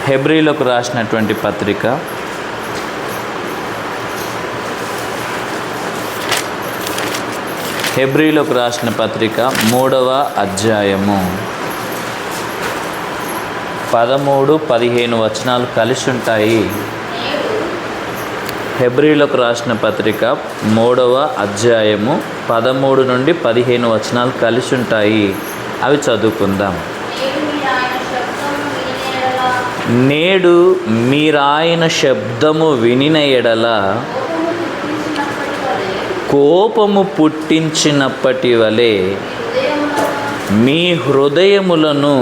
హెబ్రీలకు రాసినటువంటి పత్రిక 3వ అధ్యాయము 13-15 వచనాలు కలిసి ఉంటాయి. హెబ్రీలకు రాసిన పత్రిక 3వ అధ్యాయము 13 నుండి 15 వచనాలు కలిసి ఉంటాయి. అవి చదువుకుందాం. నేడు మీరాయన శబ్దము వినిన ఎడల కోపము పుట్టించినప్పటి వలె మీ హృదయములను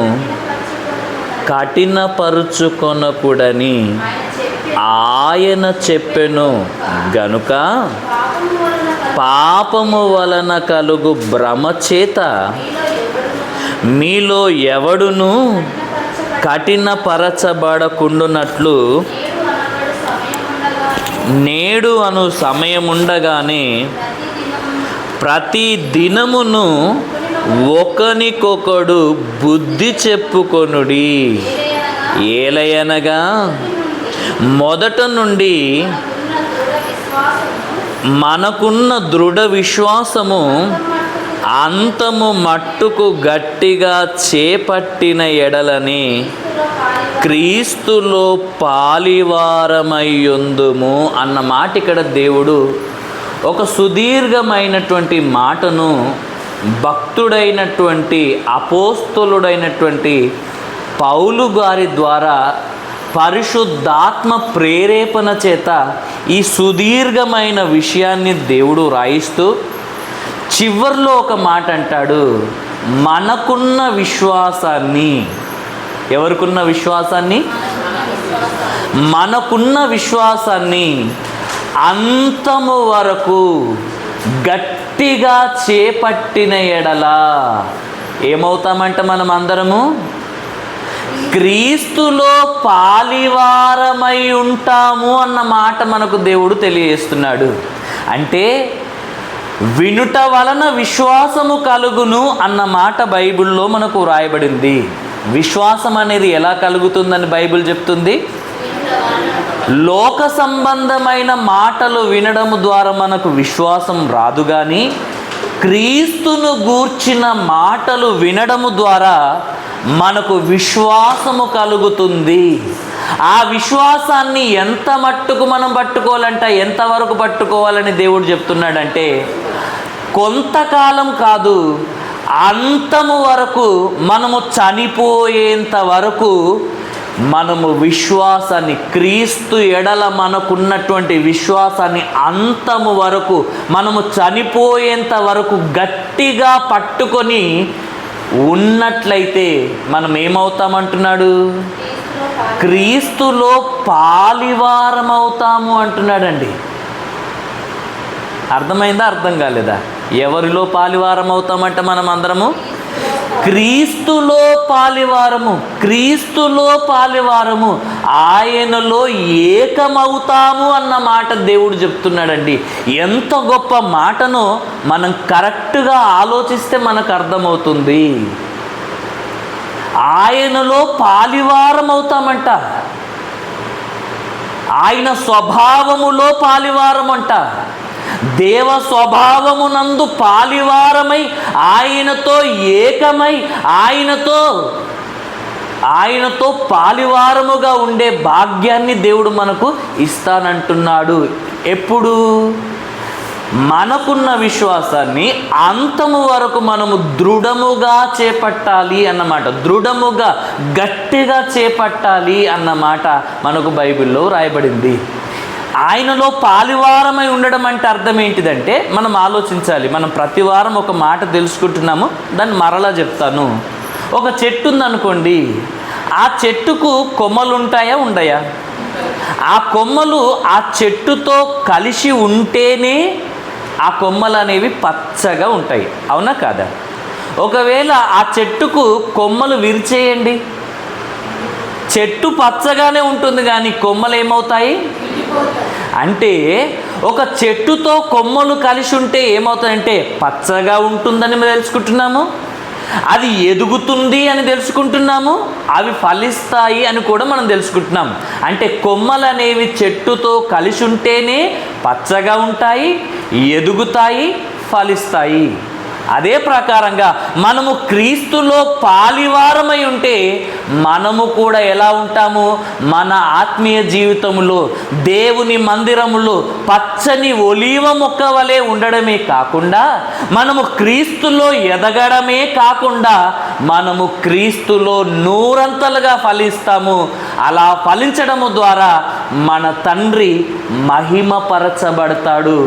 కఠినపరుచుకొనకుడని ఆయన చెప్పెను గనుక పాపము వలన కలుగు భ్రమ చేత మీలో ఎవడును కఠినపరచబడకుండునట్లు నేడు అను సమయముండగానే ప్రతి దినమును ఒకనికొకడు బుద్ధి చెప్పుకొనుడి. ఏలయనగా మొదట నుండి మనకున్న దృఢ విశ్వాసము అంతము మట్టుకు గట్టిగా చేపట్టిన ఎడలని క్రీస్తులో పాలివారమయ్యుందుము అన్న మాట ఇక్కడ దేవుడు ఒక సుదీర్ఘమైనటువంటి మాటను భక్తుడైనటువంటి అపోస్తలుడైనటువంటి పౌలు గారి ద్వారా పరిశుద్ధాత్మ ప్రేరేపణ చేత ఈ సుదీర్ఘమైన విషయాన్ని దేవుడు రాయిస్తూ చివర్లో ఒక మాట అంటాడు. మనకున్న విశ్వాసాన్ని, ఎవరికున్న విశ్వాసాన్ని? మనకున్న విశ్వాసాన్ని అంతము వరకు గట్టిగా చేపట్టిన ఎడల ఏమవుతామంట? మనం అందరము క్రీస్తులో పాలివారమై ఉంటాము అన్న మాట మనకు దేవుడు తెలియజేస్తున్నాడు. అంటే వినుట వలన విశ్వాసము కలుగును అన్న మాట బైబిల్లో మనకు రాయబడింది. విశ్వాసం అనేది ఎలా కలుగుతుందని బైబిల్ చెప్తుంది? లోక సంబంధమైన మాటలు వినడము ద్వారా మనకు విశ్వాసం రాదు, కానీ క్రీస్తును గూర్చిన మాటలు వినడము ద్వారా మనకు విశ్వాసము కలుగుతుంది. ఆ విశ్వాసాన్ని ఎంత మట్టుకు మనం పట్టుకోవాలంట, ఎంతవరకు పట్టుకోవాలని దేవుడు చెప్తున్నాడంటే కొంతకాలం కాదు, అంతము వరకు, మనము చనిపోయేంత వరకు మనము విశ్వాసాన్ని, క్రీస్తు ఎడల మనకున్నటువంటి విశ్వాసాన్ని అంతము వరకు, మనము చనిపోయేంత వరకు గట్టిగా పట్టుకొని ఉన్నట్లయితే మనం ఏమవుతామంటున్నాడు? క్రీస్తులో పాలివారం అవుతాము అంటున్నాడండి. అర్థమైందా? అర్థం కాలేదా? ఎవరిలో పాలివారం అవుతామంటే మనం అందరము క్రీస్తులో పాలివారము, క్రీస్తులో పాలివారము, ఆయనలో ఏకమవుతాము అన్న మాట దేవుడు చెప్తున్నాడండి. ఎంత గొప్ప మాటనో మనం కరెక్ట్గా ఆలోచిస్తే మనకు అర్థమవుతుంది. ఆయనలో పాలివారం అవుతామంట, ఆయన స్వభావములో పాలివారం అంట. దేవ స్వభావమునందు పాలివారమై ఆయనతో ఏకమై ఆయనతో పాలివారముగా ఉండే భాగ్యాన్ని దేవుడు మనకు ఇస్తానంటున్నాడు. ఎప్పుడు? మనకున్న విశ్వాసాన్ని అంతము వరకు మనము దృఢముగా చేపట్టాలి అన్నమాట. దృఢముగా, గట్టిగా చేపట్టాలి అన్నమాట మనకు బైబిల్లో రాయబడింది. ఆయనలో పాలివారమై ఉండడం అంటే అర్థం ఏంటిదంటే, మనం ఆలోచించాలి. మనం ప్రతి వారం ఒక మాట తెలుసుకుంటున్నాము, దాన్ని మరలా చెప్తాను. ఒక చెట్టు ఉందనుకోండి, ఆ చెట్టుకు కొమ్మలు ఉంటాయా, ఉండయా? ఆ కొమ్మలు ఆ చెట్టుతో కలిసి ఉంటేనే ఆ కొమ్మలు అనేవి పచ్చగా ఉంటాయి, అవునా కాదా? ఒకవేళ ఆ చెట్టుకు కొమ్మలు విరిచేయండి, చెట్టు పచ్చగానే ఉంటుంది కానీ కొమ్మలు ఏమవుతాయి? అంటే ఒక చెట్టుతో కొమ్మలు కలిసి ఉంటే ఏమవుతాయంటే పచ్చగా ఉంటుందని మేము తెలుసుకుంటున్నాము. అది ఎదుగుతుంది అని తెలుసుకుంటున్నాము, అవి ఫలిస్తాయి అని కూడా మనం తెలుసుకుంటున్నాం. అంటే కొమ్మలు అనేవి చెట్టుతో కలిసి ఉంటేనే పచ్చగా ఉంటాయి, ఎదుగుతాయి, ఫలిస్తాయి. అదే ప్రకారంగా మనము క్రీస్తులో పాలివారమై ఉంటే మనము కూడా ఎలా ఉంటాము? మన ఆత్మీయ జీవితంలో దేవుని మందిరములో పచ్చని ఒలీవ మొక్క వలె ఉండడమే కాకుండా, మనము క్రీస్తులో ఎదగడమే కాకుండా మనము క్రీస్తులో నూరంతలుగా ఫలిస్తాము. అలా ఫలించడము ద్వారా మన తండ్రి మహిమపరచబడతాడు.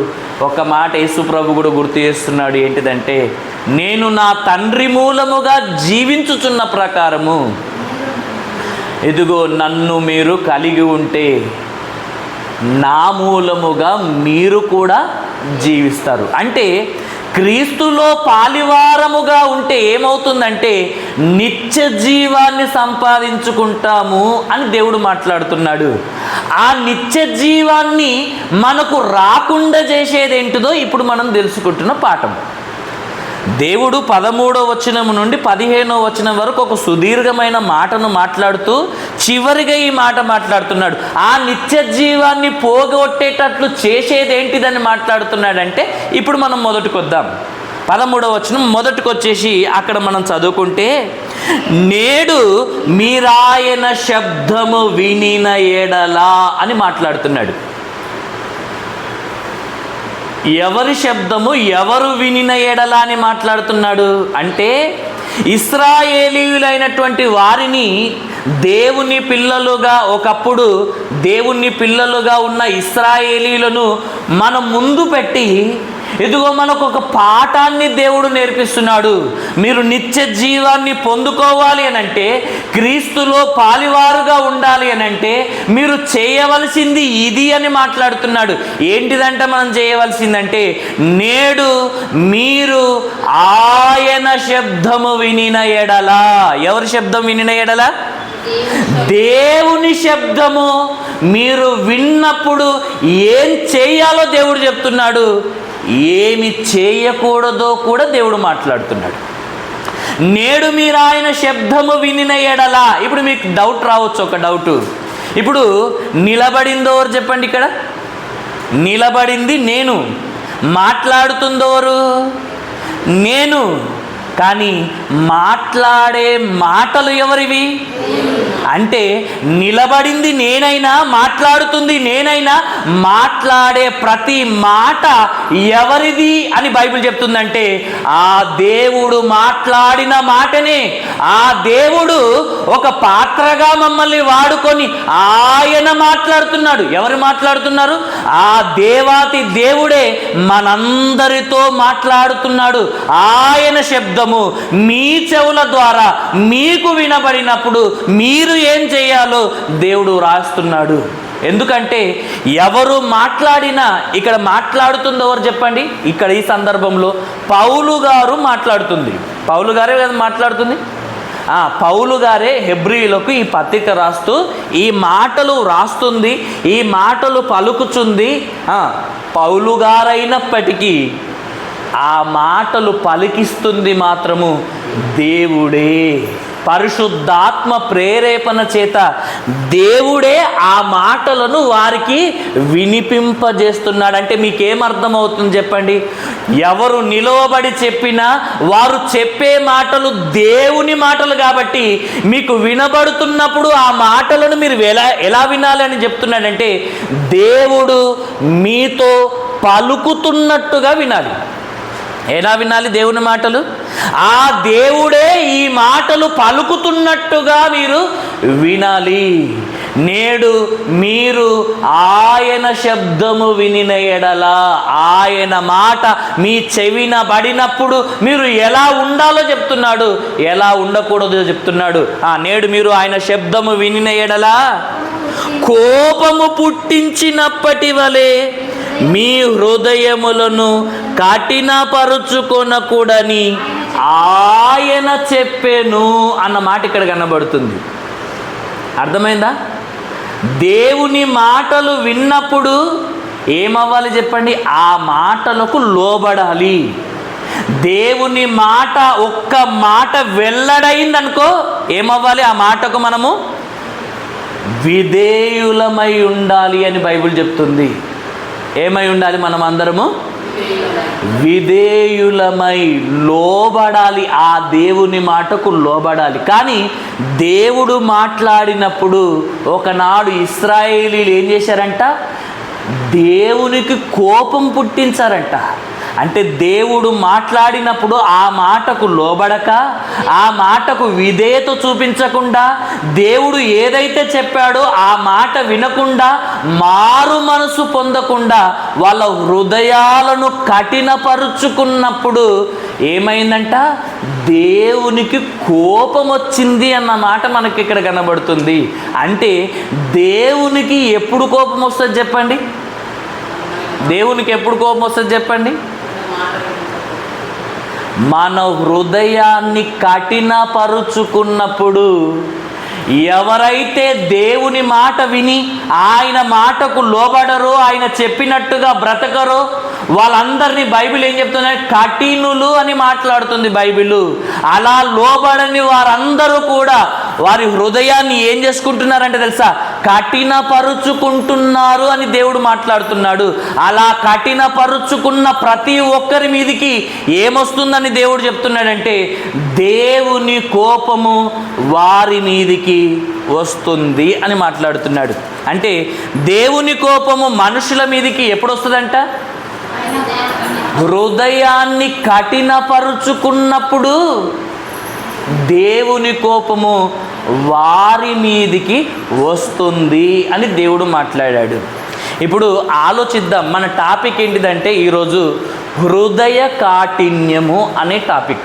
ఒక మాట యేసు ప్రభు కూడా గుర్తు చేస్తున్నాడు. ఏంటిదంటే, నేను నా తండ్రి మూలముగా జీవించుచున్న ప్రకారము ఇదిగో నన్ను మీరు కలిగి ఉంటే నా మూలముగా మీరు కూడా జీవిస్తారు. అంటే క్రీస్తులో పాలివారముగా ఉంటే ఏమవుతుందంటే నిత్య జీవాన్ని సంపాదించుకుంటాము అని దేవుడు మాట్లాడుతున్నాడు. ఆ నిత్య జీవాన్ని మనకు రాకుండా చేసేదేంటిదో ఇప్పుడు మనం తెలుసుకుంటున్న పాఠం. దేవుడు 13వ వచనం నుండి 15వ వచనం వరకు ఒక సుదీర్ఘమైన మాటను మాట్లాడుతూ చివరిగా ఈ మాట మాట్లాడుతున్నాడు. ఆ నిత్య జీవాన్ని పోగొట్టేటట్లు చేసేదేంటిదని మాట్లాడుతున్నాడంటే ఇప్పుడు మనం మొదటికి వద్దాం. 13వ వచనం మొదటికి వచ్చేసి అక్కడ మనం చదువుకుంటే, నేడు మీరాయన శబ్దము వినిన ఎడలా అని మాట్లాడుతున్నాడు. ఎవరి శబ్దము ఎవరు వినిన ఎడలా అని మాట్లాడుతున్నాడు అంటే, ఇశ్రాయేలీయులైనటువంటి వారిని దేవుని పిల్లలుగా, ఒకప్పుడు దేవుని పిల్లలుగా ఉన్న ఇశ్రాయేలీయులను మన ముందు పెట్టి ఇదిగో మనకు ఒక పాఠాన్ని దేవుడు నేర్పిస్తున్నాడు. మీరు నిత్య జీవాన్ని పొందుకోవాలి అనంటే, క్రీస్తులో పాలివారుగా ఉండాలి అనంటే మీరు చేయవలసింది ఇది అని మాట్లాడుతున్నాడు. ఏంటిదంటే మనం చేయవలసిందంటే, నేడు మీరు ఆయన శబ్దము వినిన ఎడలా. ఎవరి శబ్దం వినిన ఎడలా? దేవుని శబ్దము మీరు విన్నప్పుడు ఏం చేయాలో దేవుడు చెప్తున్నాడు, ఏమి చేయకూడదో కూడా దేవుడు మాట్లాడుతున్నాడు. నేడు మీరు ఆయన శబ్దము వినిన ఎడలా. ఇప్పుడు మీకు డౌట్ రావచ్చు, ఒక డౌట్. ఇప్పుడు నిలబడిందో ఎవరు చెప్పండి? ఇక్కడ నిలబడింది నేను, మాట్లాడుతుందోరు నేను. కానీ మాట్లాడే మాటలు ఎవరివి అంటే, నిలబడింది నేనైనా మాట్లాడుతుంది నేనైనా మాట్లాడే ప్రతి మాట ఎవరిది అని బైబిల్ చెప్తుందంటే, ఆ దేవుడు మాట్లాడిన మాటనే. ఆ దేవుడు ఒక పాత్రగా మమ్మల్ని వాడుకొని ఆయన మాట్లాడుతున్నాడు. ఎవరు మాట్లాడుతున్నారు? ఆ దేవాతి దేవుడే మనందరితో మాట్లాడుతున్నాడు. ఆయన శబ్దము మీ చెవుల ద్వారా మీకు వినబడినప్పుడు మీరు ఏం చేయాలో దేవుడు రాస్తున్నాడు. ఎందుకంటే ఎవరు మాట్లాడినా, ఇక్కడ మాట్లాడుతుంది ఎవరు చెప్పండి? ఇక్కడ ఈ సందర్భంలో పౌలు గారు మాట్లాడుతుంది. పౌలు గారే కదా మాట్లాడుతుంది. పౌలు గారే హెబ్రీయులకు ఈ పత్రిక రాస్తూ ఈ మాటలు రాస్తుంది, ఈ మాటలు పలుకుతుంది. పౌలు గారైనప్పటికీ ఆ మాటలు పలికిస్తుంది మాత్రము దేవుడే. పరిశుద్ధాత్మ ప్రేరేపణ చేత దేవుడే ఆ మాటలను వారికి వినిపింపజేస్తున్నాడు. అంటే మీకేమర్థమవుతుంది చెప్పండి? ఎవరు నిలవబడి చెప్పినా వారు చెప్పే మాటలు దేవుని మాటలు కాబట్టి మీకు వినబడుతున్నప్పుడు ఆ మాటలను మీరు ఎలా వినాలి అని చెప్తున్నాడంటే, దేవుడు మీతో పలుకుతున్నట్టుగా వినాలి. ఎలా వినాలి దేవుని మాటలు? ఆ దేవుడే ఈ మాటలు పలుకుతున్నట్టుగా మీరు వినాలి. నేడు మీరు ఆయన శబ్దము వినిన ఎడలా, ఆయన మాట మీ చెవిన పడినప్పుడు మీరు ఎలా ఉండాలో చెప్తున్నాడు, ఎలా ఉండకూడదో చెప్తున్నాడు. నేడు మీరు ఆయన శబ్దము వినిన ఎడలా కోపము పుట్టించినప్పటి వలె మీ హృదయములను కఠినపరుచుకొనకూడని ఆయన చెప్పెను అన్న మాట ఇక్కడ కనబడుతుంది. అర్థమైందా? దేవుని మాటలు విన్నప్పుడు ఏమవ్వాలి చెప్పండి? ఆ మాటలకు లోబడాలి. దేవుని మాట ఒక్క మాట వెల్లడైందనుకో ఏమవ్వాలి? ఆ మాటకు మనము విధేయులమై ఉండాలి అని బైబిల్ చెప్తుంది. ఏమై ఉండాలి? మనం అందరము విధేయులమై లోబడాలి. ఆ దేవుని మాటకు లోబడాలి. కానీ దేవుడు మాట్లాడినప్పుడు ఒకనాడు ఇశ్రాయేలీలు ఏం చేశారంట? దేవునికి కోపం పుట్టించారంట. అంటే దేవుడు మాట్లాడినప్పుడు ఆ మాటకు లోబడక, ఆ మాటకు విధేయత చూపించకుండా, దేవుడు ఏదైతే చెప్పాడో ఆ మాట వినకుండా, మారు మనసు పొందకుండా వాళ్ళ హృదయాలను కఠినపరుచుకున్నప్పుడు ఏమైందంట? దేవునికి కోపం వచ్చింది అన్న మాట మనకి ఇక్కడ కనబడుతుంది. అంటే దేవునికి ఎప్పుడు కోపం వస్తుంది చెప్పండి? దేవునికి ఎప్పుడు కోపం వస్తుంది చెప్పండి? మన హృదయాన్ని కఠినపరుచుకున్నప్పుడు. ఎవరైతే దేవుని మాట విని ఆయన మాటకు లోబడరో, ఆయన చెప్పినట్టుగా బ్రతకరో వాళ్ళందరినీ బైబిల్ ఏం చెప్తుంది? కఠినులు అని మాట్లాడుతుంది బైబిల్. అలా లోబడని వారందరూ కూడా వారి హృదయాన్ని ఏం చేసుకుంటున్నారంటే తెలుసా? కఠినపరుచుకుంటున్నారు అని దేవుడు మాట్లాడుతున్నాడు. అలా కఠినపరుచుకున్న ప్రతి ఒక్కరి మీదికి ఏమొస్తుందని దేవుడు చెప్తున్నాడంటే దేవుని కోపము వారి మీదికి వస్తుంది అని మాట్లాడుతున్నాడు. అంటే దేవుని కోపము మనుషుల మీదికి ఎప్పుడు వస్తుందంట? హృదయాన్ని కఠినపరుచుకున్నప్పుడు దేవుని కోపము వారి మీదికి వస్తుంది అని దేవుడు మాట్లాడాడు. ఇప్పుడు ఆలోచిద్దాం. మన టాపిక్ ఏంటిదంటే ఈరోజు హృదయ కాఠిన్యము అనే టాపిక్.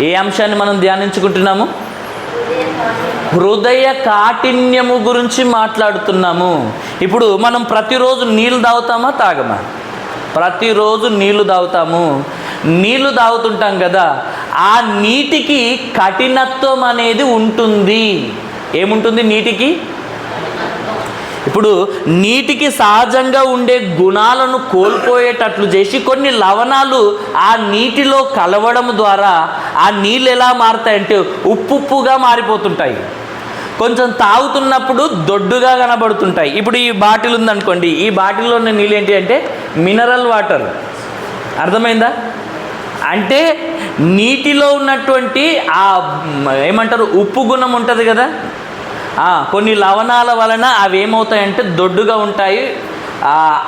ఏ అంశాన్ని మనం ధ్యానించుకుంటున్నాము? హృదయ కాఠిన్యము గురించి మాట్లాడుతున్నాము. ఇప్పుడు మనం ప్రతిరోజు నీళ్ళు తాగుతామా తాగమా? ప్రతిరోజు నీళ్లు తాగుతాము. నీళ్లు తాగుతుంటాం కదా, ఆ నీటికి కఠినత్వం అనేది ఉంటుంది. ఏముంటుంది నీటికి? ఇప్పుడు నీటికి సహజంగా ఉండే గుణాలను కోల్పోయేటట్లు చేసి కొన్ని లవణాలు ఆ నీటిలో కలవడం ద్వారా ఆ నీళ్ళు ఎలా మారుతాయంటే ఉప్పుగా మారిపోతుంటాయి. కొంచెం తాగుతున్నప్పుడు దొడ్డుగా కనబడుతుంటాయి. ఇప్పుడు ఈ బాటిల్ ఉందనుకోండి, ఈ బాటిల్లో ఉన్న నీళ్ళు ఏంటి అంటే మినరల్ వాటర్. అర్థమైందా? అంటే నీటిలో ఉన్నటువంటి ఆ ఏమంటారు ఉప్పు గుణం ఉంటుంది కదా, కొన్ని లవణాల వలన అవి ఏమవుతాయంటే దొడ్డుగా ఉంటాయి.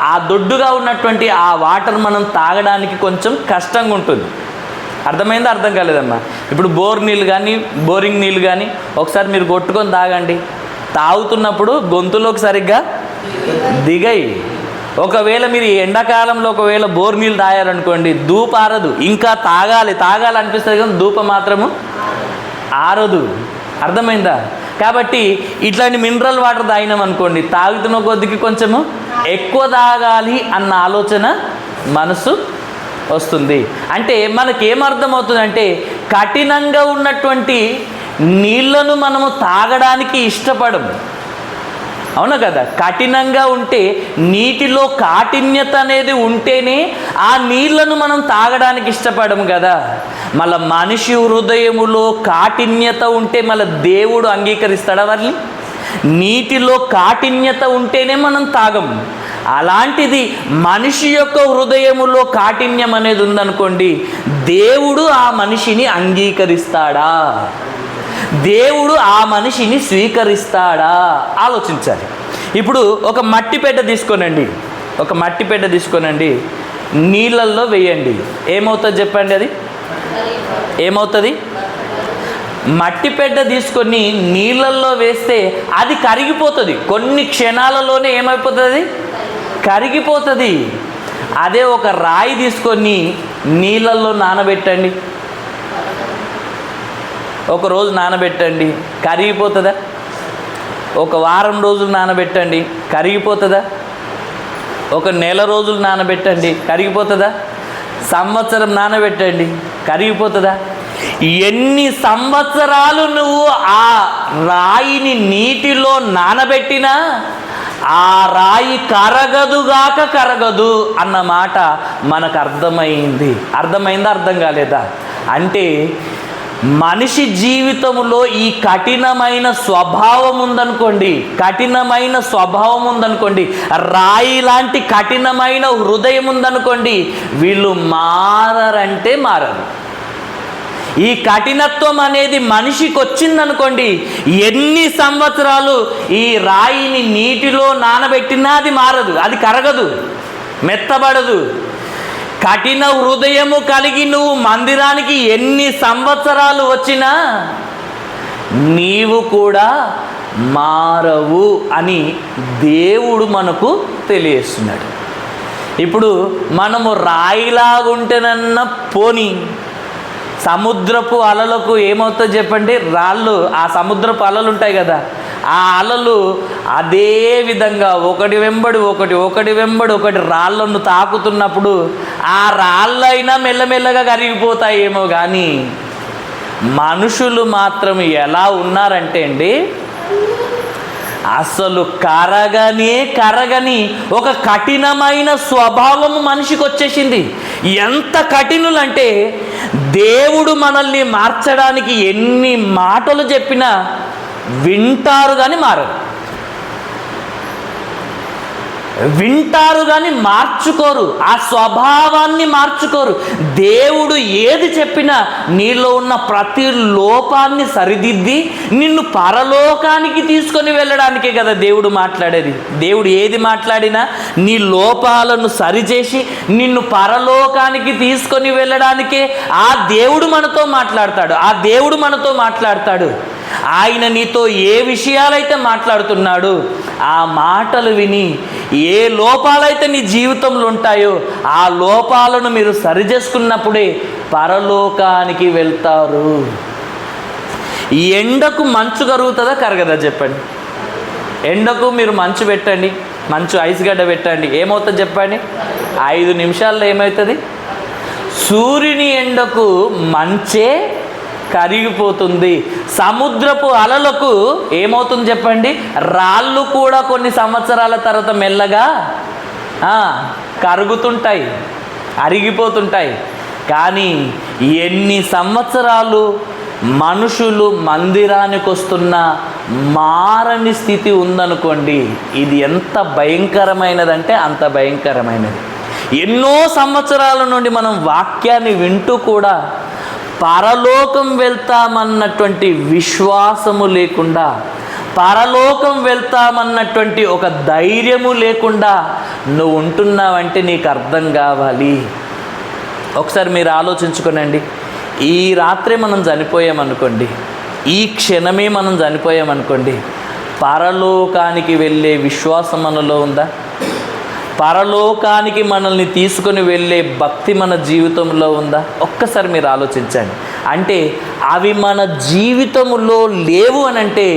ఆ దొడ్డుగా ఉన్నటువంటి ఆ వాటర్ మనం తాగడానికి కొంచెం కష్టంగా ఉంటుంది. అర్థమైందా? అర్థం కాలేదమ్మా? ఇప్పుడు బోరింగ్ నీళ్ళు కానీ ఒకసారి మీరు కొట్టుకొని తాగండి. తాగుతున్నప్పుడు గొంతులోకి సరిగ్గా దిగాయి. ఒకవేళ మీరు ఎండాకాలంలో ఒకవేళ బోర్ నీళ్ళు తాగారనుకోండి, ధూప ఆరదు. ఇంకా తాగాలి అనిపిస్తుంది కానీ ధూప మాత్రము ఆరదు. అర్థమైందా? కాబట్టి ఇట్లాంటి మినరల్ వాటర్ తాగినాం అనుకోండి, తాగుతున్న కొద్దికి కొంచెము ఎక్కువ తాగాలి అన్న ఆలోచన మనసు వస్తుంది. అంటే మనకేమర్థమవుతుందంటే కఠినంగా ఉన్నటువంటి నీళ్లను మనము తాగడానికి ఇష్టపడము. అవును కదా? కఠినంగా ఉంటే నీటిలో కాఠిన్యత అనేది ఉంటేనే ఆ నీళ్లను మనం తాగడానికి ఇష్టపడము కదా. మళ్ళీ మనిషి హృదయములో కాఠిన్యత ఉంటే మళ్ళీ దేవుడు అంగీకరిస్తాడా? వారిని నీటిలో కాఠిన్యత ఉంటేనే మనం తాగము. అలాంటిది మనిషి యొక్క హృదయములో కాఠిన్యం అనేది ఉందనుకోండి, దేవుడు ఆ మనిషిని అంగీకరిస్తాడా? దేవుడు ఆ మనిషిని స్వీకరిస్తాడా? ఆలోచించాలి. ఇప్పుడు ఒక మట్టి పెట్టె తీసుకోనండి, నీళ్ళల్లో వేయండి. ఏమవుతుంది చెప్పండి? అది ఏమవుతుంది? మట్టి పెట్టె తీసుకొని నీళ్ళల్లో వేస్తే అది కరిగిపోతుంది. కొన్ని క్షణాలలోనే ఏమైపోతుంది? కరిగిపోతుంది. అదే ఒక రాయి తీసుకొని నీళ్ళల్లో నానబెట్టండి, ఒక రోజు నానబెట్టండి, కరిగిపోతుందా? ఒక వారం రోజులు నానబెట్టండి, కరిగిపోతుందా? ఒక నెల రోజులు నానబెట్టండి, కరిగిపోతుందా? సంవత్సరం నానబెట్టండి, కరిగిపోతుందా? ఎన్ని సంవత్సరాలు నువ్వు ఆ రాయిని నీటిలో నానబెట్టినా ఆ రాయి కరగదుగాక కరగదు అన్న మాట మనకు అర్థమైంది. అర్థమైందా, అర్థం కాలేదా? అంటే మనిషి జీవితంలో ఈ కఠినమైన స్వభావం ఉందనుకోండి, రాయి లాంటి కఠినమైన హృదయం ఉందనుకోండి, వీళ్ళు మారరంటే మారరు. ఈ కఠినత్వం అనేది మనిషికి వచ్చిందనుకోండి, ఎన్ని సంవత్సరాలు ఈ రాయిని నీటిలో నానబెట్టినా అది మారదు, అది కరగదు, మెత్తబడదు. కఠిన హృదయము కలిగి నువ్వు మందిరానికి ఎన్ని సంవత్సరాలు వచ్చినా నీవు కూడా మారవు అని దేవుడు మనకు తెలియజేస్తున్నాడు. ఇప్పుడు మనము రాయిలాగుంటేనన్న పోని, సముద్రపు అలలకు ఏమవుతుందో చెప్పండి? రాళ్ళు, ఆ సముద్రపు అలలు ఉంటాయి కదా, ఆ అలలు అదే విధంగా ఒకటి వెంబడి ఒకటి రాళ్ళను తాకుతున్నప్పుడు ఆ రాళ్ళైనా మెల్లమెల్లగా కరిగిపోతాయేమో, కానీ మనుషులు మాత్రం ఎలా ఉన్నారంటే అండి, అసలు కరగని ఒక కఠినమైన స్వభావము మనిషికి వచ్చేసింది. ఎంత కఠినులంటే దేవుడు మనల్ని మార్చడానికి ఎన్ని మాటలు చెప్పినా వింటారు కానీ మారరు, వింటారు కానీ మార్చుకోరు, ఆ స్వభావాన్ని మార్చుకోరు. దేవుడు ఏది చెప్పినా నీలో ఉన్న ప్రతి లోపాన్ని సరిదిద్ది నిన్ను పరలోకానికి తీసుకొని వెళ్ళడానికే కదా దేవుడు మాట్లాడేది. దేవుడు ఏది మాట్లాడినా నీ లోపాలను సరిచేసి నిన్ను పరలోకానికి తీసుకొని వెళ్ళడానికే ఆ దేవుడు మనతో మాట్లాడతాడు. ఆయన నీతో ఏ విషయాలైతే మాట్లాడుతున్నాడు ఆ మాటలు విని ఏ లోపాలైతే నీ జీవితంలో ఉంటాయో ఆ లోపాలను మీరు సరిచేసుకున్నప్పుడే పరలోకానికి వెళ్తారు. ఈ ఎండకు మంచు కరుగుతుందా కరగదా చెప్పండి? ఎండకు మీరు మంచు పెట్టండి, మంచు ఐస్ గడ్డ పెట్టండి, ఏమవుతుంది చెప్పండి? 5 నిమిషాల్లో ఏమవుతుంది? సూర్యుని ఎండకు మంచే కరిగిపోతుంది. సముద్రపు అలలకు ఏమవుతుంది చెప్పండి? రాళ్ళు కూడా కొన్ని సంవత్సరాల తర్వాత మెల్లగా కరుగుతుంటాయి, అరిగిపోతుంటాయి. కానీ ఎన్ని సంవత్సరాలు మనుషులు మందిరానికి వస్తున్నా మారని స్థితి ఉందనుకోండి, ఇది ఎంత భయంకరమైనదంటే అంత భయంకరమైనది. ఎన్నో సంవత్సరాల నుండి మనం వాక్యాన్ని వింటూ కూడా పరలోకం వెళ్తామన్నటువంటి విశ్వాసము లేకుండా, పరలోకం వెళ్తామన్నటువంటి ఒక ధైర్యము లేకుండా నువ్వు ఉంటున్నావంటే నీకు అర్థం కావాలి. ఒకసారి మీరు ఆలోచించుకోనండి. ఈ రాత్రే మనం చనిపోయామనుకోండి, ఈ క్షణమే మనం చనిపోయామనుకోండి, పరలోకానికి వెళ్ళే విశ్వాసం మనలో ఉందా? పరలోకానికి మనల్ని తీసుకొని వెళ్ళే భక్తి మన జీవితంలో ఉందా? ఒక్కసారి మీరు ఆలోచించండి. అంటే అవి మన జీవితంలో లేవు అనంటే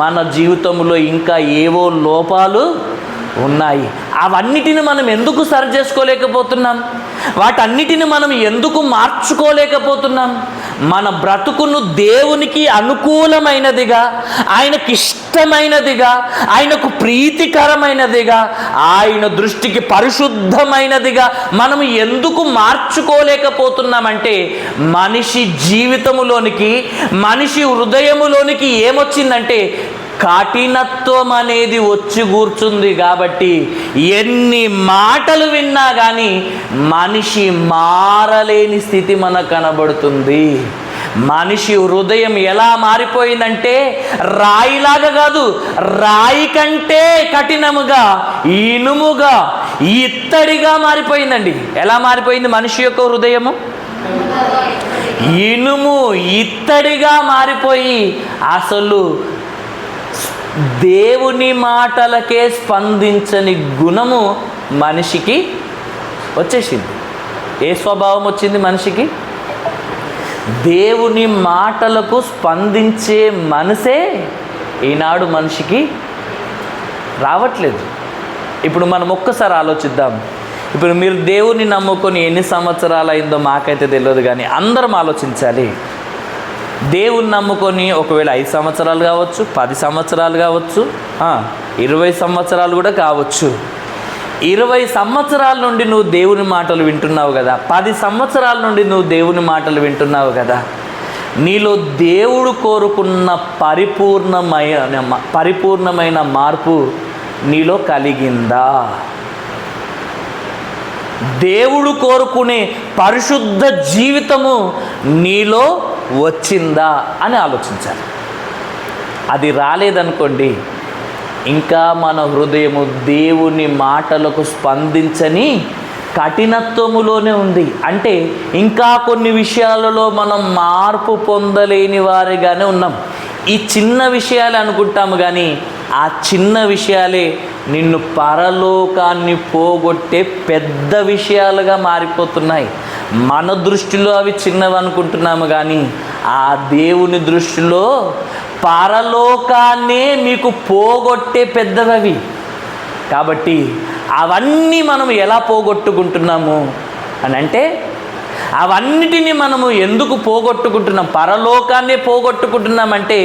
మన జీవితంలో ఇంకా ఏవో లోపాలు ఉన్నాయి. అవన్నిటిని మనం ఎందుకు సరి చేసుకోలేకపోతున్నాం? వాటన్నిటిని మనం ఎందుకు మార్చుకోలేకపోతున్నాం? మన బ్రతుకును దేవునికి అనుకూలమైనదిగా, ఆయనకి ఇష్టమైనదిగా, ఆయనకు ప్రీతికరమైనదిగా, ఆయన దృష్టికి పరిశుద్ధమైనదిగా మనం ఎందుకు మార్చుకోలేకపోతున్నామంటే మనిషి జీవితములోనికి, మనిషి హృదయములోనికి ఏమొచ్చిందంటే కఠినత్వం అనేది వచ్చి కూర్చుంది. కాబట్టి ఎన్ని మాటలు విన్నా కానీ మనిషి మారలేని స్థితి మనకు కనబడుతుంది. మనిషి హృదయం ఎలా మారిపోయిందంటే రాయిలాగా కాదు, రాయి కంటే కఠినముగా, ఇనుముగా, ఇత్తడిగా మారిపోయిందండి. ఎలా మారిపోయింది మనిషి యొక్క హృదయము? ఇనుము, ఇత్తడిగా మారిపోయి అసలు దేవుని మాటలకే స్పందించని గుణము మనిషికి వచ్చేసింది. ఏ స్వభావం వచ్చింది మనిషికి? దేవుని మాటలకు స్పందించే మనసే ఈనాడు మనిషికి రావట్లేదు. ఇప్పుడు మనం ఒక్కసారి ఆలోచిద్దాం. ఇప్పుడు మీరు దేవుని నమ్ముకొని ఎన్ని సంవత్సరాలు అయిందో మాకైతే తెలియదు, కానీ అందరం ఆలోచించాలి. దేవుని నమ్ముకొని ఒకవేళ 5 సంవత్సరాలు కావచ్చు, 10 సంవత్సరాలు కావచ్చు, 20 సంవత్సరాలు కూడా కావచ్చు. 20 సంవత్సరాల నుండి నువ్వు దేవుని మాటలు వింటున్నావు కదా, 10 సంవత్సరాల నుండి నువ్వు దేవుని మాటలు వింటున్నావు కదా, నీలో దేవుడు కోరుకున్న పరిపూర్ణమైన మార్పు నీలో కలిగిందా? దేవుడు కోరుకునే పరిశుద్ధ జీవితము నీలో వచ్చిందా అని ఆలోచించాలి. అది రాలేదనుకోండి, ఇంకా మన హృదయము దేవుని మాటలకు స్పందించని కఠినత్వములోనే ఉంది. అంటే ఇంకా కొన్ని విషయాలలో మనం మార్పు పొందలేని వారిగానే ఉన్నాం. ఈ చిన్న విషయాలే అనుకుంటాము, కానీ ఆ చిన్న విషయాలే నిన్ను పరలోకాన్ని పోగొట్టే పెద్ద విషయాలుగా మారిపోతున్నాయి. మన దృష్టిలో అవి చిన్నవి అనుకుంటున్నాము, కానీ ఆ దేవుని దృష్టిలో పరలోకాన్నే మీకు పోగొట్టే పెద్దవి. కాబట్టి అవన్నీ మనం ఎలా పోగొట్టుకుంటున్నాము అని అంటే, అవన్నిటినీ మనము ఎందుకు పోగొట్టుకుంటున్నాం, పరలోకాన్నే పోగొట్టుకుంటున్నామంటే,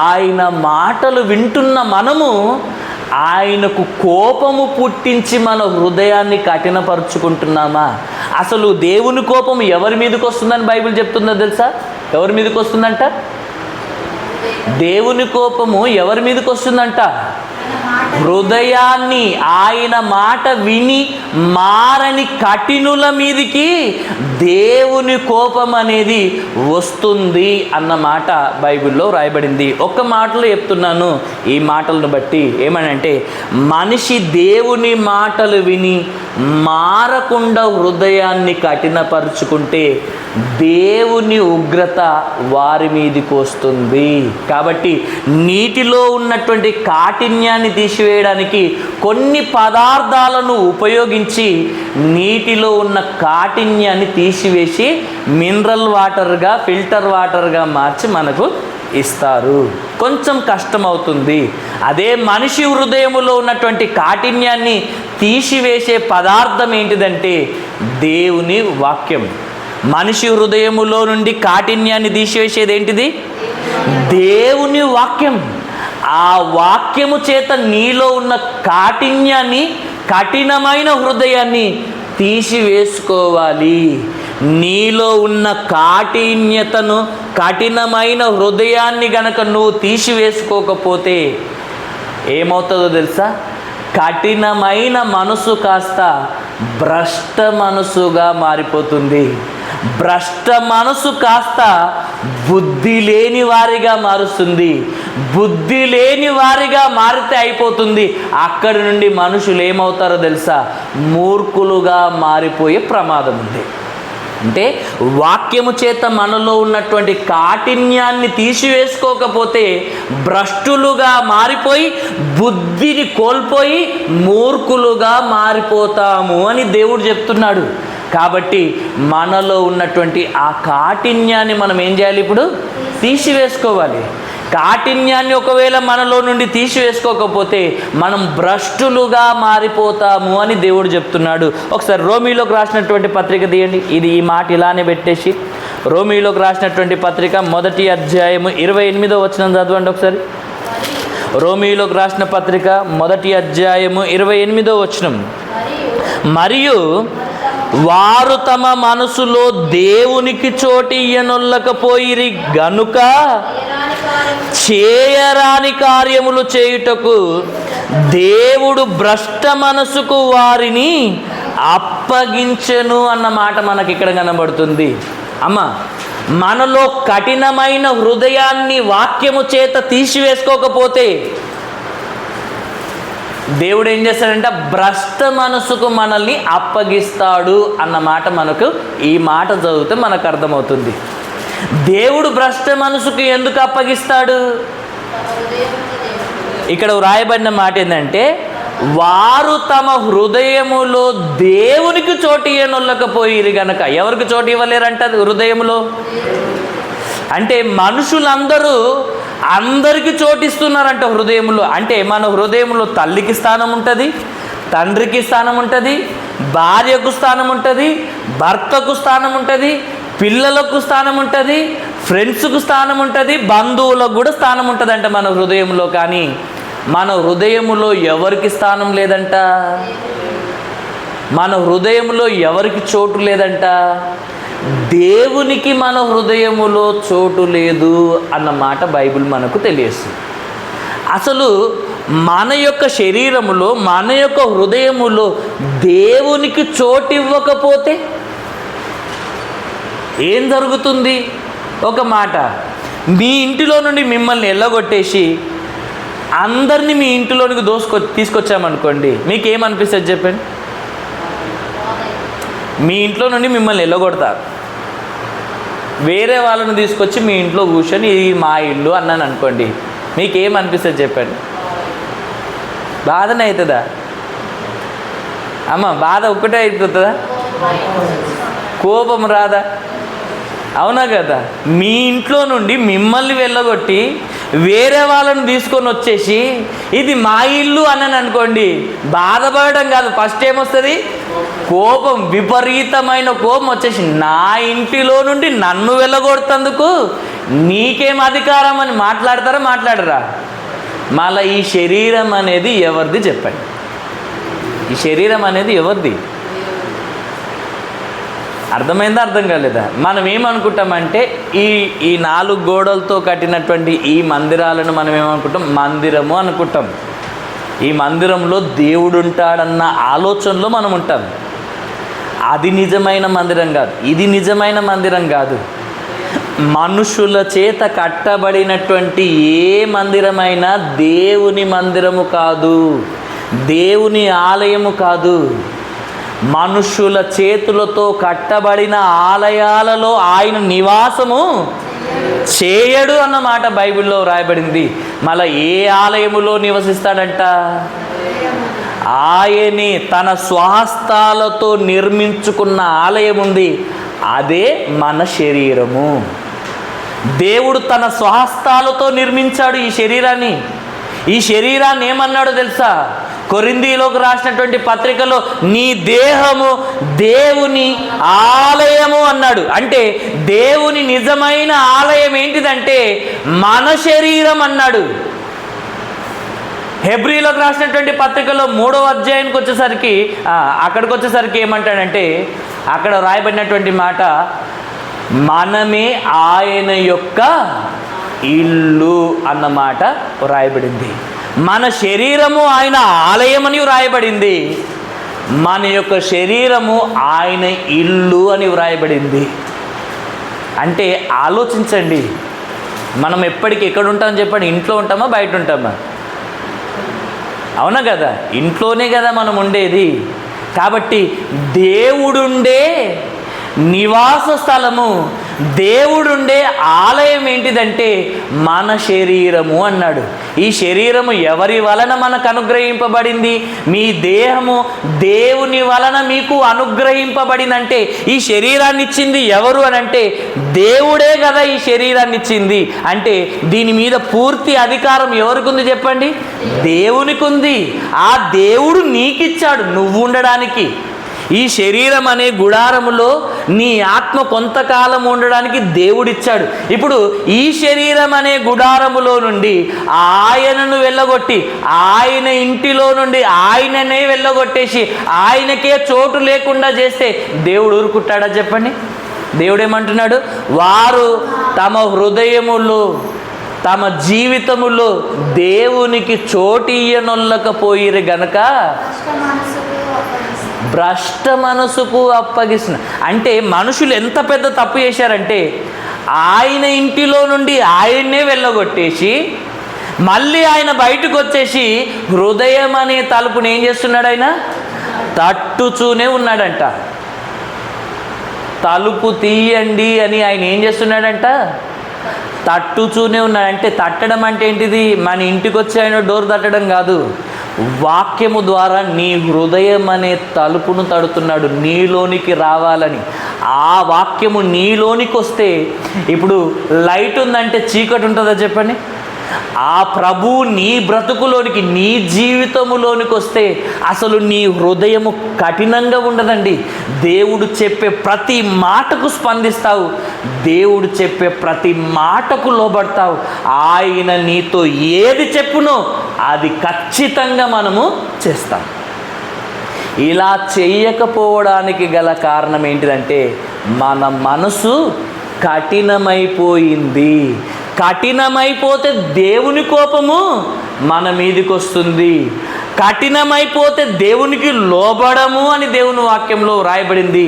ఆయన మాటలు వింటున్న మనము ఆయనకు కోపము పుట్టించి మన హృదయాన్ని కఠినపరుచుకుంటున్నామా? అసలు దేవుని కోపం ఎవరి మీదకి వస్తుందని బైబిల్ చెప్తుందో తెలుసా? ఎవరి మీదకి వస్తుందంట? దేవుని కోపము ఎవరి మీదకి వస్తుందంట? హృదయాన్ని, ఆయన మాట విని మారని కఠినుల మీదికి దేవుని కోపం అనేది వస్తుంది అన్నమాట బైబిల్లో రాయబడింది. ఒక్క మాటలో చెప్తున్నాను ఈ మాటలను బట్టి. ఏమనంటే, మనిషి దేవుని మాటలు విని మారకుండా హృదయాన్ని కఠినపరుచుకుంటే దేవుని ఉగ్రత వారి మీదకి వస్తుంది. కాబట్టి నీటిలో ఉన్నటువంటి కాఠిన్యాన్ని తీసివేయడానికి కొన్ని పదార్థాలను ఉపయోగించి నీటిలో ఉన్న కాఠిన్యాన్ని తీసివేసి మినరల్ వాటర్గా, ఫిల్టర్ వాటర్గా మార్చి మనకు ఇస్తారు. కొంచెం కష్టమవుతుంది. అదే మనిషి హృదయములో ఉన్నటువంటి కాఠిన్యాన్ని తీసివేసే పదార్థం ఏంటిదంటే దేవుని వాక్యం. మనిషి హృదయములో నుండి కాఠిన్యాన్ని తీసివేసేది ఏంటిది? దేవుని వాక్యం. ఆ వాక్యము చేత నీలో ఉన్న కాఠిన్యాన్ని, కఠినమైన హృదయాన్ని తీసివేసుకోవాలి. నీలో ఉన్న కాఠిన్యతను, కఠినమైన హృదయాన్ని గనక నువ్వు తీసివేసుకోకపోతే ఏమవుతుందో తెలుసా? కఠినమైన మనసు కాస్త భ్రష్ట మనసుగా మారిపోతుంది. భ్రష్ట మనసు కాస్త బుద్ధి లేని వారిగా మారుస్తుంది. బుద్ధి లేని వారిగా మారితే అయిపోతుంది, అక్కడి నుండి మనుషులు ఏమవుతారో తెలుసా? మూర్ఖులుగా మారిపోయే ప్రమాదం ఉంది. అంటే వాక్యము చేత మనలో ఉన్నటువంటి కాఠిన్యాన్ని తీసివేసుకోకపోతే భ్రష్టులుగా మారిపోయి, బుద్ధిని కోల్పోయి మూర్ఖులుగా మారిపోతాము అని దేవుడు చెప్తున్నాడు. కాబట్టి మనలో ఉన్నటువంటి ఆ కాఠిన్యాన్ని మనం ఏం చేయాలి? ఇప్పుడు తీసివేసుకోవాలి. కాఠిన్యాన్ని ఒకవేళ మనలో నుండి తీసివేసుకోకపోతే మనం భ్రష్టులుగా మారిపోతాము అని దేవుడు చెప్తున్నాడు. ఒకసారి రోమీలోకి రాసినటువంటి పత్రిక తీయండి. ఈ మాట ఇలానే పెట్టేసి రోమీలోకి రాసినటువంటి పత్రిక 1వ అధ్యాయము 28వ వచనం చదవండి ఒకసారి. రోమీలోకి రాసిన పత్రిక 1వ అధ్యాయము 28వ వచనం. మరియు వారు తమ మనసులో దేవునికి చోటు ఇయ్యనొల్లకపోయిరి గనుక చేయరాని కార్యములు చేయుటకు దేవుడు భ్రష్ట మనసుకు వారిని అప్పగించెను అన్న మాట మనకి ఇక్కడ కనబడుతుంది. అమ్మ, మనలో కఠినమైన హృదయాన్ని వాక్యము చేత తీసివేసుకోకపోతే దేవుడు ఏం చేస్తాడంటే భ్రష్ట మనసుకు మనల్ని అప్పగిస్తాడు అన్న మాట మనకు ఈ మాట చదివితే మనకు అర్థమవుతుంది. దేవుడు భ్రష్ట మనసుకు ఎందుకు అప్పగిస్తాడు? ఇక్కడ వ్రాయబడిన మాట ఏంటంటే, వారు తమ హృదయములో దేవునికి చోటు ఇవ్వనొల్లకపోయిరు గనక. ఎవరికి చోటు ఇవ్వలేరంట హృదయములో? అంటే మనుషులందరూ అందరికీ చోటిస్తున్నారంట హృదయంలో. అంటే మన హృదయంలో తల్లికి స్థానం ఉంటుంది, తండ్రికి స్థానం ఉంటుంది, భార్యకు స్థానం ఉంటుంది, భర్తకు స్థానం ఉంటుంది, పిల్లలకు స్థానం ఉంటుంది, ఫ్రెండ్స్కు స్థానం ఉంటుంది, బంధువులకు కూడా స్థానం ఉంటుందంట మన హృదయంలో. కానీ మన హృదయములో ఎవరికి స్థానం లేదంట? మన హృదయములో ఎవరికి చోటు లేదంట? దేవునికి మన హృదయములో చోటు లేదు అన్నమాట బైబిల్ మనకు తెలియజేస్తుంది. అసలు మన యొక్క శరీరములో, మన యొక్క హృదయములో దేవునికి చోటు ఇవ్వకపోతే ఏం జరుగుతుంది? ఒక మాట, మీ ఇంటిలో నుండి మిమ్మల్ని ఎల్లగొట్టేసి అందరినీ మీ ఇంటిలోనికి తీసుకొచ్చామనుకోండి, మీకేమనిపిస్తుంది చెప్పండి? మీ ఇంట్లో నుండి మిమ్మల్ని ఎల్లగొడతారు, వేరే వాళ్ళని తీసుకొచ్చి మీ ఇంట్లో కూర్చొని ఇది మా ఇల్లు అన్నాను అనుకోండి, మీకేమనిపిస్తుంది చెప్పండి? బాధనే అవుతుందా అమ్మ? బాధ ఒక్కటే అయిపోతుందా? కోపం రాదా? అవునా కదా? మీ ఇంట్లో నుండి మిమ్మల్ని వెళ్ళగొట్టి వేరే వాళ్ళని తీసుకొని వచ్చేసి ఇది మా ఇల్లు అన్నాను అనుకోండి, బాధపడడం కాదు, ఫస్ట్ ఏమొస్తుంది? కోపం, విపరీతమైన కోపం వచ్చేసి నా ఇంటిలో నుండి నన్ను వెళ్ళగొడుతందుకు నీకేం అధికారం అని మాట్లాడతారా? మాట్లాడరా? మళ్ళీ ఈ శరీరం అనేది ఎవరిది చెప్పండి? ఈ శరీరం అనేది ఎవరిది? అర్థమైందా? అర్థం కాలేదా? మనం ఏమనుకుంటామంటే ఈ 4 గోడలతో కట్టినటువంటి ఈ మందిరాలను మనం ఏమనుకుంటాం? మందిరము అనుకుంటాం. ఈ మందిరంలో దేవుడు ఉంటాడన్న ఆలోచనలో మనం ఉంటాం. అది నిజమైన మందిరం కాదు, ఇది నిజమైన మందిరం కాదు. మనుషుల చేత కట్టబడినటువంటి ఏ మందిరమైనా దేవుని మందిరము కాదు, దేవుని ఆలయము కాదు. మనుషుల చేతులతో కట్టబడిన ఆలయాలలో ఆయన నివాసము చేయడు అన్నమాట బైబిల్లో రాయబడింది. మళ్ళీ ఏ ఆలయములో నివసిస్తాడంట? ఆయనే తన స్వహస్తాలతో నిర్మించుకున్న ఆలయం ఉంది, అదే మన శరీరము. దేవుడు తన స్వహస్తాలతో నిర్మించాడు ఈ శరీరాన్ని. ఈ శరీరాన్ని ఏమన్నాడో తెలుసా? కొరింథీయులకు రాసినటువంటి పత్రికలో నీ దేహము దేవుని ఆలయము అన్నాడు. అంటే దేవుని నిజమైన ఆలయం ఏంటిదంటే మన శరీరం అన్నాడు. హెబ్రీలకు రాసినటువంటి పత్రికలో 3వ అధ్యాయానికి వచ్చేసరికి అక్కడికి వచ్చేసరికి ఏమంటాడంటే, అక్కడ రాయబడినటువంటి మాట, మనమే ఆయన యొక్క ఇల్లు అన్నమాట రాయబడింది. మన శరీరము ఆయన ఆలయమని వ్రాయబడింది, మన యొక్క శరీరము ఆయన ఇల్లు అని వ్రాయబడింది. అంటే ఆలోచించండి, మనం ఎప్పటికి ఎక్కడ ఉంటామని చెప్పండి? ఇంట్లో ఉంటామా, బయట ఉంటామా? అవునా కదా? ఇంట్లోనే కదా మనం ఉండేది. కాబట్టి దేవుడుండే నివాస స్థలము, దేవుడుండే ఆలయం ఏంటిదంటే మన శరీరము అన్నాడు. ఈ శరీరము ఎవరి వలన మనకు అనుగ్రహింపబడింది? మీ దేహము దేవుని వలన మీకు అనుగ్రహింపబడిందంటే ఈ శరీరాన్ని ఇచ్చింది ఎవరు అని అంటే దేవుడే కదా ఈ శరీరాన్ని ఇచ్చింది. అంటే దీని మీద పూర్తి అధికారం ఎవరికి ఉంది చెప్పండి? దేవునికి ఉంది. ఆ దేవుడు నీకిచ్చాడు నువ్వు ఉండడానికి. ఈ శరీరం అనే గుడారములో నీ ఆత్మ కొంతకాలం ఉండడానికి దేవుడిచ్చాడు. ఇప్పుడు ఈ శరీరం అనే గుడారములో నుండి ఆయనను వెళ్ళగొట్టి ఆయన ఇంటిలో నుండి ఆయననే వెళ్ళగొట్టేసి ఆయనకే చోటు లేకుండా చేస్తే దేవుడు ఊరుకుంటాడా చెప్పండి? దేవుడేమంటున్నాడు? వారు తమ హృదయములో తమ జీవితములో దేవునికి చోటు ఇయ్యనొల్లకపోయిరు గనక భ్రష్ట మనసుకు అప్పగిస్తున్న. అంటే మనుషులు ఎంత పెద్ద తప్పు చేశారంటే ఆయన ఇంటిలో నుండి ఆయన్నే వెళ్ళగొట్టేసి మళ్ళీ ఆయన బయటకు వచ్చేసి హృదయం అనే తలుపుని ఏం చేస్తున్నాడు? ఆయన తట్టుచూనే ఉన్నాడంట. తలుపు తీయండి అని ఆయన ఏం చేస్తున్నాడంట? తట్టుచూనే ఉన్నాడంటే తట్టడం అంటే ఏంటిది? మన ఇంటికి వచ్చి ఆయన డోర్ తట్టడం కాదు, వాక్యము ద్వారా నీ హృదయం అనే తలుపును తడుతున్నాడు నీలోనికి రావాలని. ఆ వాక్యము నీలోనికి వస్తే, ఇప్పుడు లైట్ ఉందంటే చీకటి ఉంటుందా చెప్పండి? ఆ ప్రభువు నీ బ్రతుకులోనికి నీ జీవితములోనికి వస్తే అసలు నీ హృదయము కఠినంగా ఉండదండి. దేవుడు చెప్పే ప్రతి మాటకు స్పందిస్తావు, దేవుడు చెప్పే ప్రతి మాటకు లోబడతావు. ఆయన నీతో ఏది చెప్పునో అది ఖచ్చితంగా మనము చేస్తాం. ఇలా చేయకపోవడానికి గల కారణం ఏంటిదంటే మన మనసు కఠినమైపోయింది. కఠినమైపోతే దేవుని కోపము మన మీదకి వస్తుంది. కఠినమైపోతే దేవునికి లోబడము అని దేవుని వాక్యంలో వ్రాయబడింది.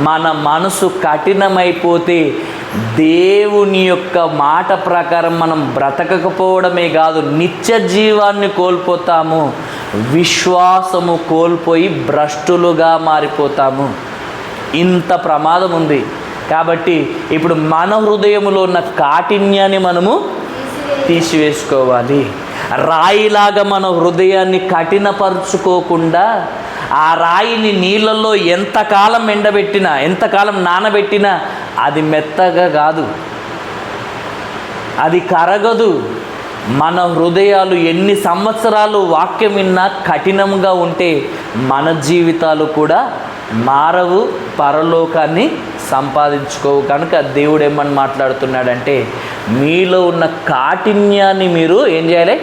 మన మనసు కఠినమైపోతే దేవుని యొక్క మాట ప్రకారం మనం బ్రతకకపోవడమే కాదు, నిత్య జీవాన్ని కోల్పోతాము, విశ్వాసము కోల్పోయి భ్రష్టులుగా మారిపోతాము. ఇంత ప్రమాదం ఉంది. కాబట్టి ఇప్పుడు మన హృదయంలో ఉన్న కాఠిన్యాన్ని మనము తీసివేసుకోవాలి. రాయిలాగా మన హృదయాన్ని కఠినపరుచుకోకుండా, ఆ రాయిని నీళ్ళల్లో ఎంతకాలం ఎండబెట్టినా, ఎంతకాలం నానబెట్టినా అది మెత్తగా కాదు, అది కరగదు. మన హృదయాలు ఎన్ని సంవత్సరాలు వాక్యం విన్నా కఠినంగా ఉంటే మన జీవితాలు కూడా మారవు, పరలోకాన్ని సంపాదించుకోవు. కనుక దేవుడు ఏమని మాట్లాడుతున్నాడంటే మీలో ఉన్న కాఠిన్యాన్ని మీరు ఏం చేయాలి?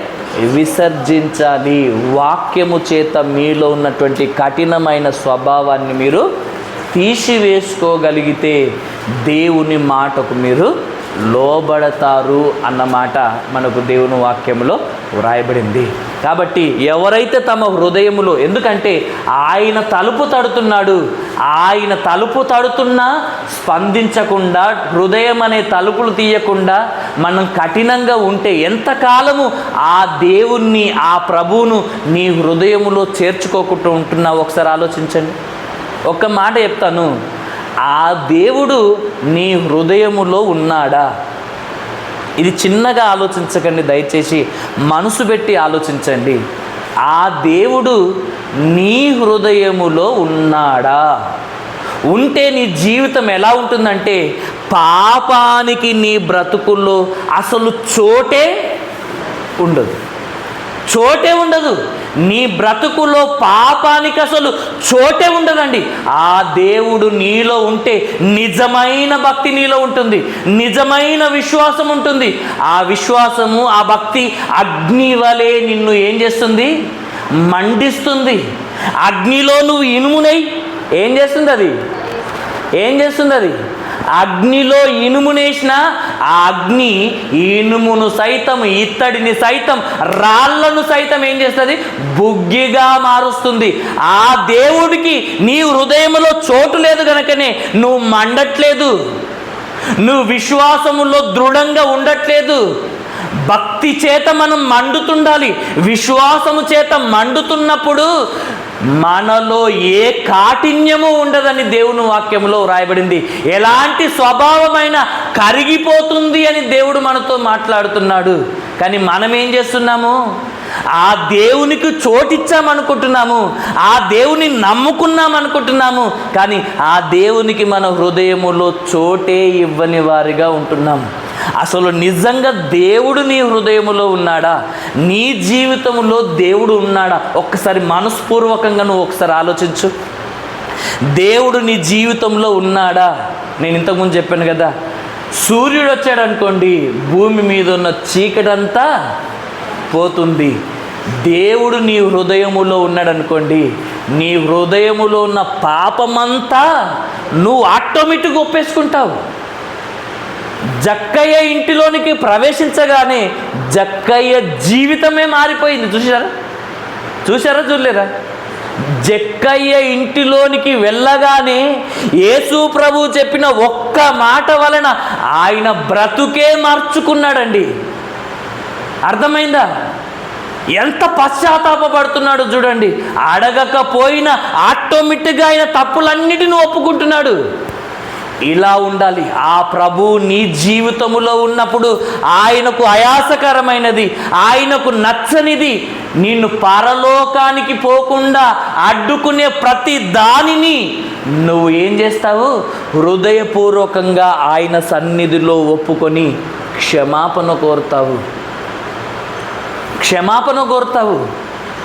విసర్జించాలి. వాక్యము చేత మీలో ఉన్నటువంటి కఠినమైన స్వభావాన్ని మీరు తీసివేసుకోగలిగితే దేవుని మాటకు మీరు లోబడతారు అన్నమాట మనకు దేవుని వాక్యంలో వ్రాయబడింది. కాబట్టి ఎవరైతే తమ హృదయములో, ఎందుకంటే ఆయన తలుపు తడుతున్నాడు, ఆయన తలుపు తడుతున్నా స్పందించకుండా, హృదయం అనే తలుపులు తీయకుండా మనం కఠినంగా ఉంటే ఎంతకాలము ఆ దేవుణ్ణి, ఆ ప్రభువును నీ హృదయములో చేర్చుకోకుండా ఉంటున్నావు? ఒకసారి ఆలోచించండి. ఒక్క మాట చెప్తాను, ఆ దేవుడు నీ హృదయములో ఉన్నాడా? ఇది చిన్నగా ఆలోచించకండి, దయచేసి మనసు పెట్టి ఆలోచించండి. ఆ దేవుడు నీ హృదయములో ఉన్నాడా? ఉంటే నీ జీవితం ఎలా ఉంటుందంటే పాపానికి నీ బ్రతుకుల్లో అసలు చోటే ఉండదు. చోటే ఉండదు. నీ బ్రతుకులో పాపానికి అసలు చోటే ఉండదండి. ఆ దేవుడు నీలో ఉంటే నిజమైన భక్తి నీలో ఉంటుంది, నిజమైన విశ్వాసం ఉంటుంది. ఆ విశ్వాసము, ఆ భక్తి అగ్ని వలె నిన్ను ఏం చేస్తుంది? మండిస్తుంది. అగ్నిలో నువ్వు ఇనుమునై ఏం చేస్తుంది? అది ఏం చేస్తుంది? అది అగ్నిలో ఇనుమునేసిన ఆ అగ్ని ఇనుమును సైతం, ఇత్తడిని సైతం, రాళ్లను సైతం ఏం చేస్తుంది? బుగ్గిగా మారుస్తుంది. ఆ దేవుడికి నీ హృదయంలో చోటు లేదు కనుకనే నువ్వు మండట్లేదు, నువ్వు విశ్వాసములో దృఢంగా ఉండట్లేదు. భక్తి చేత మనం మండుతుండాలి. విశ్వాసము చేత మండుతున్నప్పుడు మనలో ఏ కాఠిన్యము ఉండదని దేవుని వాక్యంలో వ్రాయబడింది. ఎలాంటి స్వభావమైన కరిగిపోతుంది అని దేవుడు మనతో మాట్లాడుతున్నాడు. కానీ మనం ఏం చేస్తున్నాము? ఆ దేవునికి చోటిచ్చామనుకుంటున్నాము, ఆ దేవుని నమ్ముకున్నాం అనుకుంటున్నాము, కానీ ఆ దేవునికి మన హృదయములో చోటే ఇవ్వని వారిగా ఉంటున్నాము. అసలు నిజంగా దేవుడు నీ హృదయములో ఉన్నాడా? నీ జీవితంలో దేవుడు ఉన్నాడా? ఒక్కసారి మనస్పూర్వకంగా నువ్వు ఒకసారి ఆలోచించు. దేవుడు నీ జీవితంలో ఉన్నాడా? నేను ఇంతకుముందు చెప్పాను కదా, సూర్యుడు వచ్చాడు అనుకోండి, భూమి మీద ఉన్న చీకటంతా పోతుంది. దేవుడు నీ హృదయములో ఉన్నాడు అనుకోండి, నీ హృదయములో ఉన్న పాపమంతా నువ్వు ఆటోమేటిక్గా ఒప్పేసుకుంటావు. జక్కయ్య ఇంటిలోనికి ప్రవేశించగానే జక్కయ్య జీవితమే మారిపోయింది. చూసారా చూడలేరా? జక్కయ్య ఇంటిలోనికి వెళ్ళగానే యేసు ప్రభు చెప్పిన ఒక్క మాట వలన ఆయన బ్రతుకే మార్చుకున్నాడండి. అర్థమైందా? ఎంత పశ్చాత్తాపడుతున్నాడు చూడండి. అడగకపోయినా ఆటోమేటిక్గా ఆయన తప్పులన్నిటిని ఒప్పుకుంటున్నాడు. ఇలా ఉండాలి. ఆ ప్రభు నీ జీవితములో ఉన్నప్పుడు ఆయనకు ఆయాసకరమైనది, ఆయనకు నచ్చనిది, నిన్ను పరలోకానికి పోకుండా అడ్డుకునే ప్రతి దానిని నువ్వు ఏం చేస్తావు? హృదయపూర్వకంగా ఆయన సన్నిధిలో ఒప్పుకొని క్షమాపణ కోరుతావు.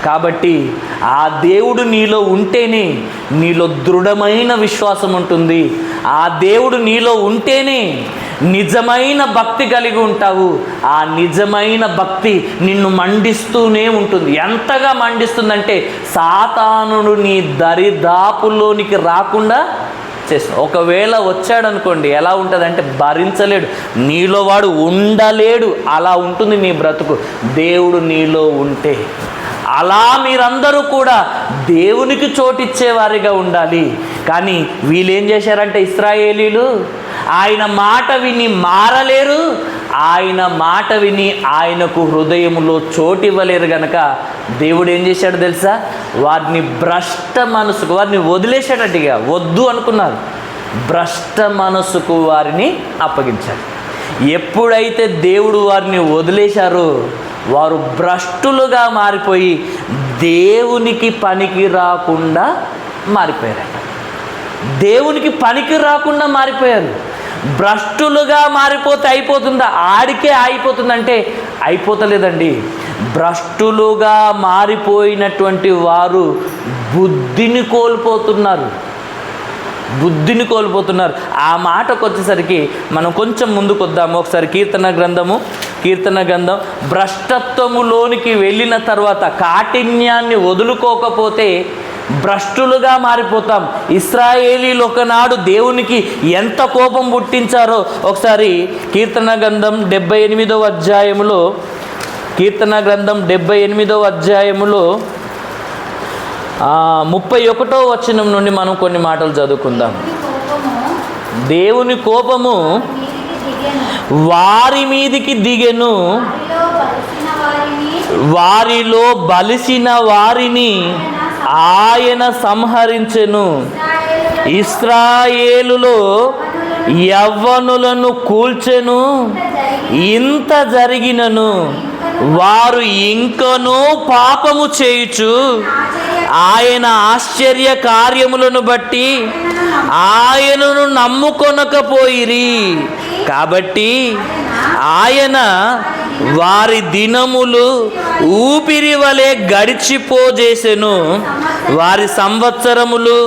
కాబట్టి ఆ దేవుడు నీలో ఉంటేనే నీలో దృఢమైన విశ్వాసం ఉంటుంది. ఆ దేవుడు నీలో ఉంటేనే నిజమైన భక్తి కలిగి ఉంటావు. ఆ నిజమైన భక్తి నిన్ను మండిస్తూనే ఉంటుంది. ఎంతగా మండిస్తుందంటే సాతానుడు నీ దరిదాపుల్లోనికి రాకుండా చేస్తాడు. ఒకవేళ వచ్చాడనుకోండి, ఎలా ఉంటుందంటే భరించలేడు, నీలో వాడు ఉండలేడు. అలా ఉంటుంది నీ బ్రతుకు దేవుడు నీలో ఉంటే. అలా మీరందరూ కూడా దేవునికి చోటిచ్చేవారిగా ఉండాలి. కానీ వీళ్ళేం చేశారంటే ఇశ్రాయేలీలు ఆయన మాట విని మారలేరు, ఆయన మాట విని ఆయనకు హృదయంలో చోటివ్వలేరు గనక దేవుడు ఏం చేశాడు తెలుసా? వారిని భ్రష్ట మనసుకు వారిని వదిలేశాడట్టుగా. వద్దు అనుకున్నారు, భ్రష్ట మనసుకు వారిని అప్పగించాడు. ఎప్పుడైతే దేవుడు వారిని వదిలేశారో వారు భ్రష్టులుగా మారిపోయి దేవునికి పనికి రాకుండా మారిపోయారట. దేవునికి పనికి రాకుండా మారిపోయారు. భ్రష్టులుగా మారిపోతే అయిపోతుందా? ఆడికే అయిపోతుందంటే అయిపోతలేదండి. భ్రష్టులుగా మారిపోయినటువంటి వారు బుద్ధిని కోల్పోతున్నారు. ఆ మాటకు వచ్చేసరికి మనం కొంచెం ముందుకు వద్దాము. ఒకసారి కీర్తన గ్రంథం భ్రష్టత్వములోనికి వెళ్ళిన తర్వాత కాఠిన్యాన్ని వదులుకోకపోతే భ్రష్టులుగా మారిపోతాం. ఇశ్రాయేలీలు ఒకనాడు దేవునికి ఎంత కోపం పుట్టించారో ఒకసారి కీర్తన గ్రంథం 78వ అధ్యాయములో 31వ వచనం నుండి మనం కొన్ని మాటలు చదువుకుందాం. దేవుని కోపము వారి మీదికి దిగెను, వారిలో బలిసిన వారిని ఆయన సంహరించెను. ఇశ్రాయేలులో యవ్వనులను కూల్చెను. ఇంత జరిగినను వారు ఇంకనూ పాపము చేయుచు ఆయన ఆశ్చర్య కార్యములను బట్టి ఆయనను నమ్ముకొనకపోయిరి. కాబట్టి ఆయన వారి దినములు ఊపిరి వలె గడిచిపోజేసెను, వారి సంవత్సరములు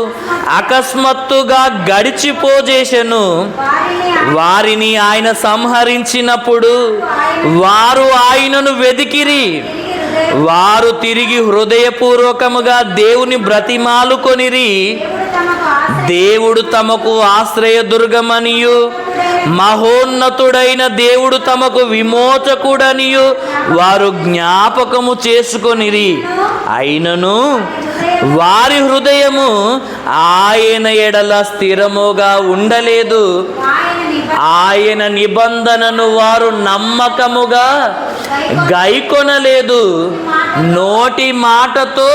అకస్మాత్తుగా గడిచిపోజేసెను. వారిని ఆయన సంహరించినప్పుడు వారు ఆయనను వెదికిరి. వారు తిరిగి హృదయపూర్వకముగా దేవుని బ్రతిమాలుకొనిరి. దేవుడు తమకు ఆశ్రయదుర్గమనియు మహోన్నతుడైన దేవుడు తమకు విమోచకుడనియు వారు జ్ఞాపకము చేసుకొనిరి. అయినను వారి హృదయము ఆయన ఎడల స్థిరముగా ఉండలేదు. ఆయన నిబంధనను వారు నమ్మకముగా గైకొనలేదు. నోటి మాటతో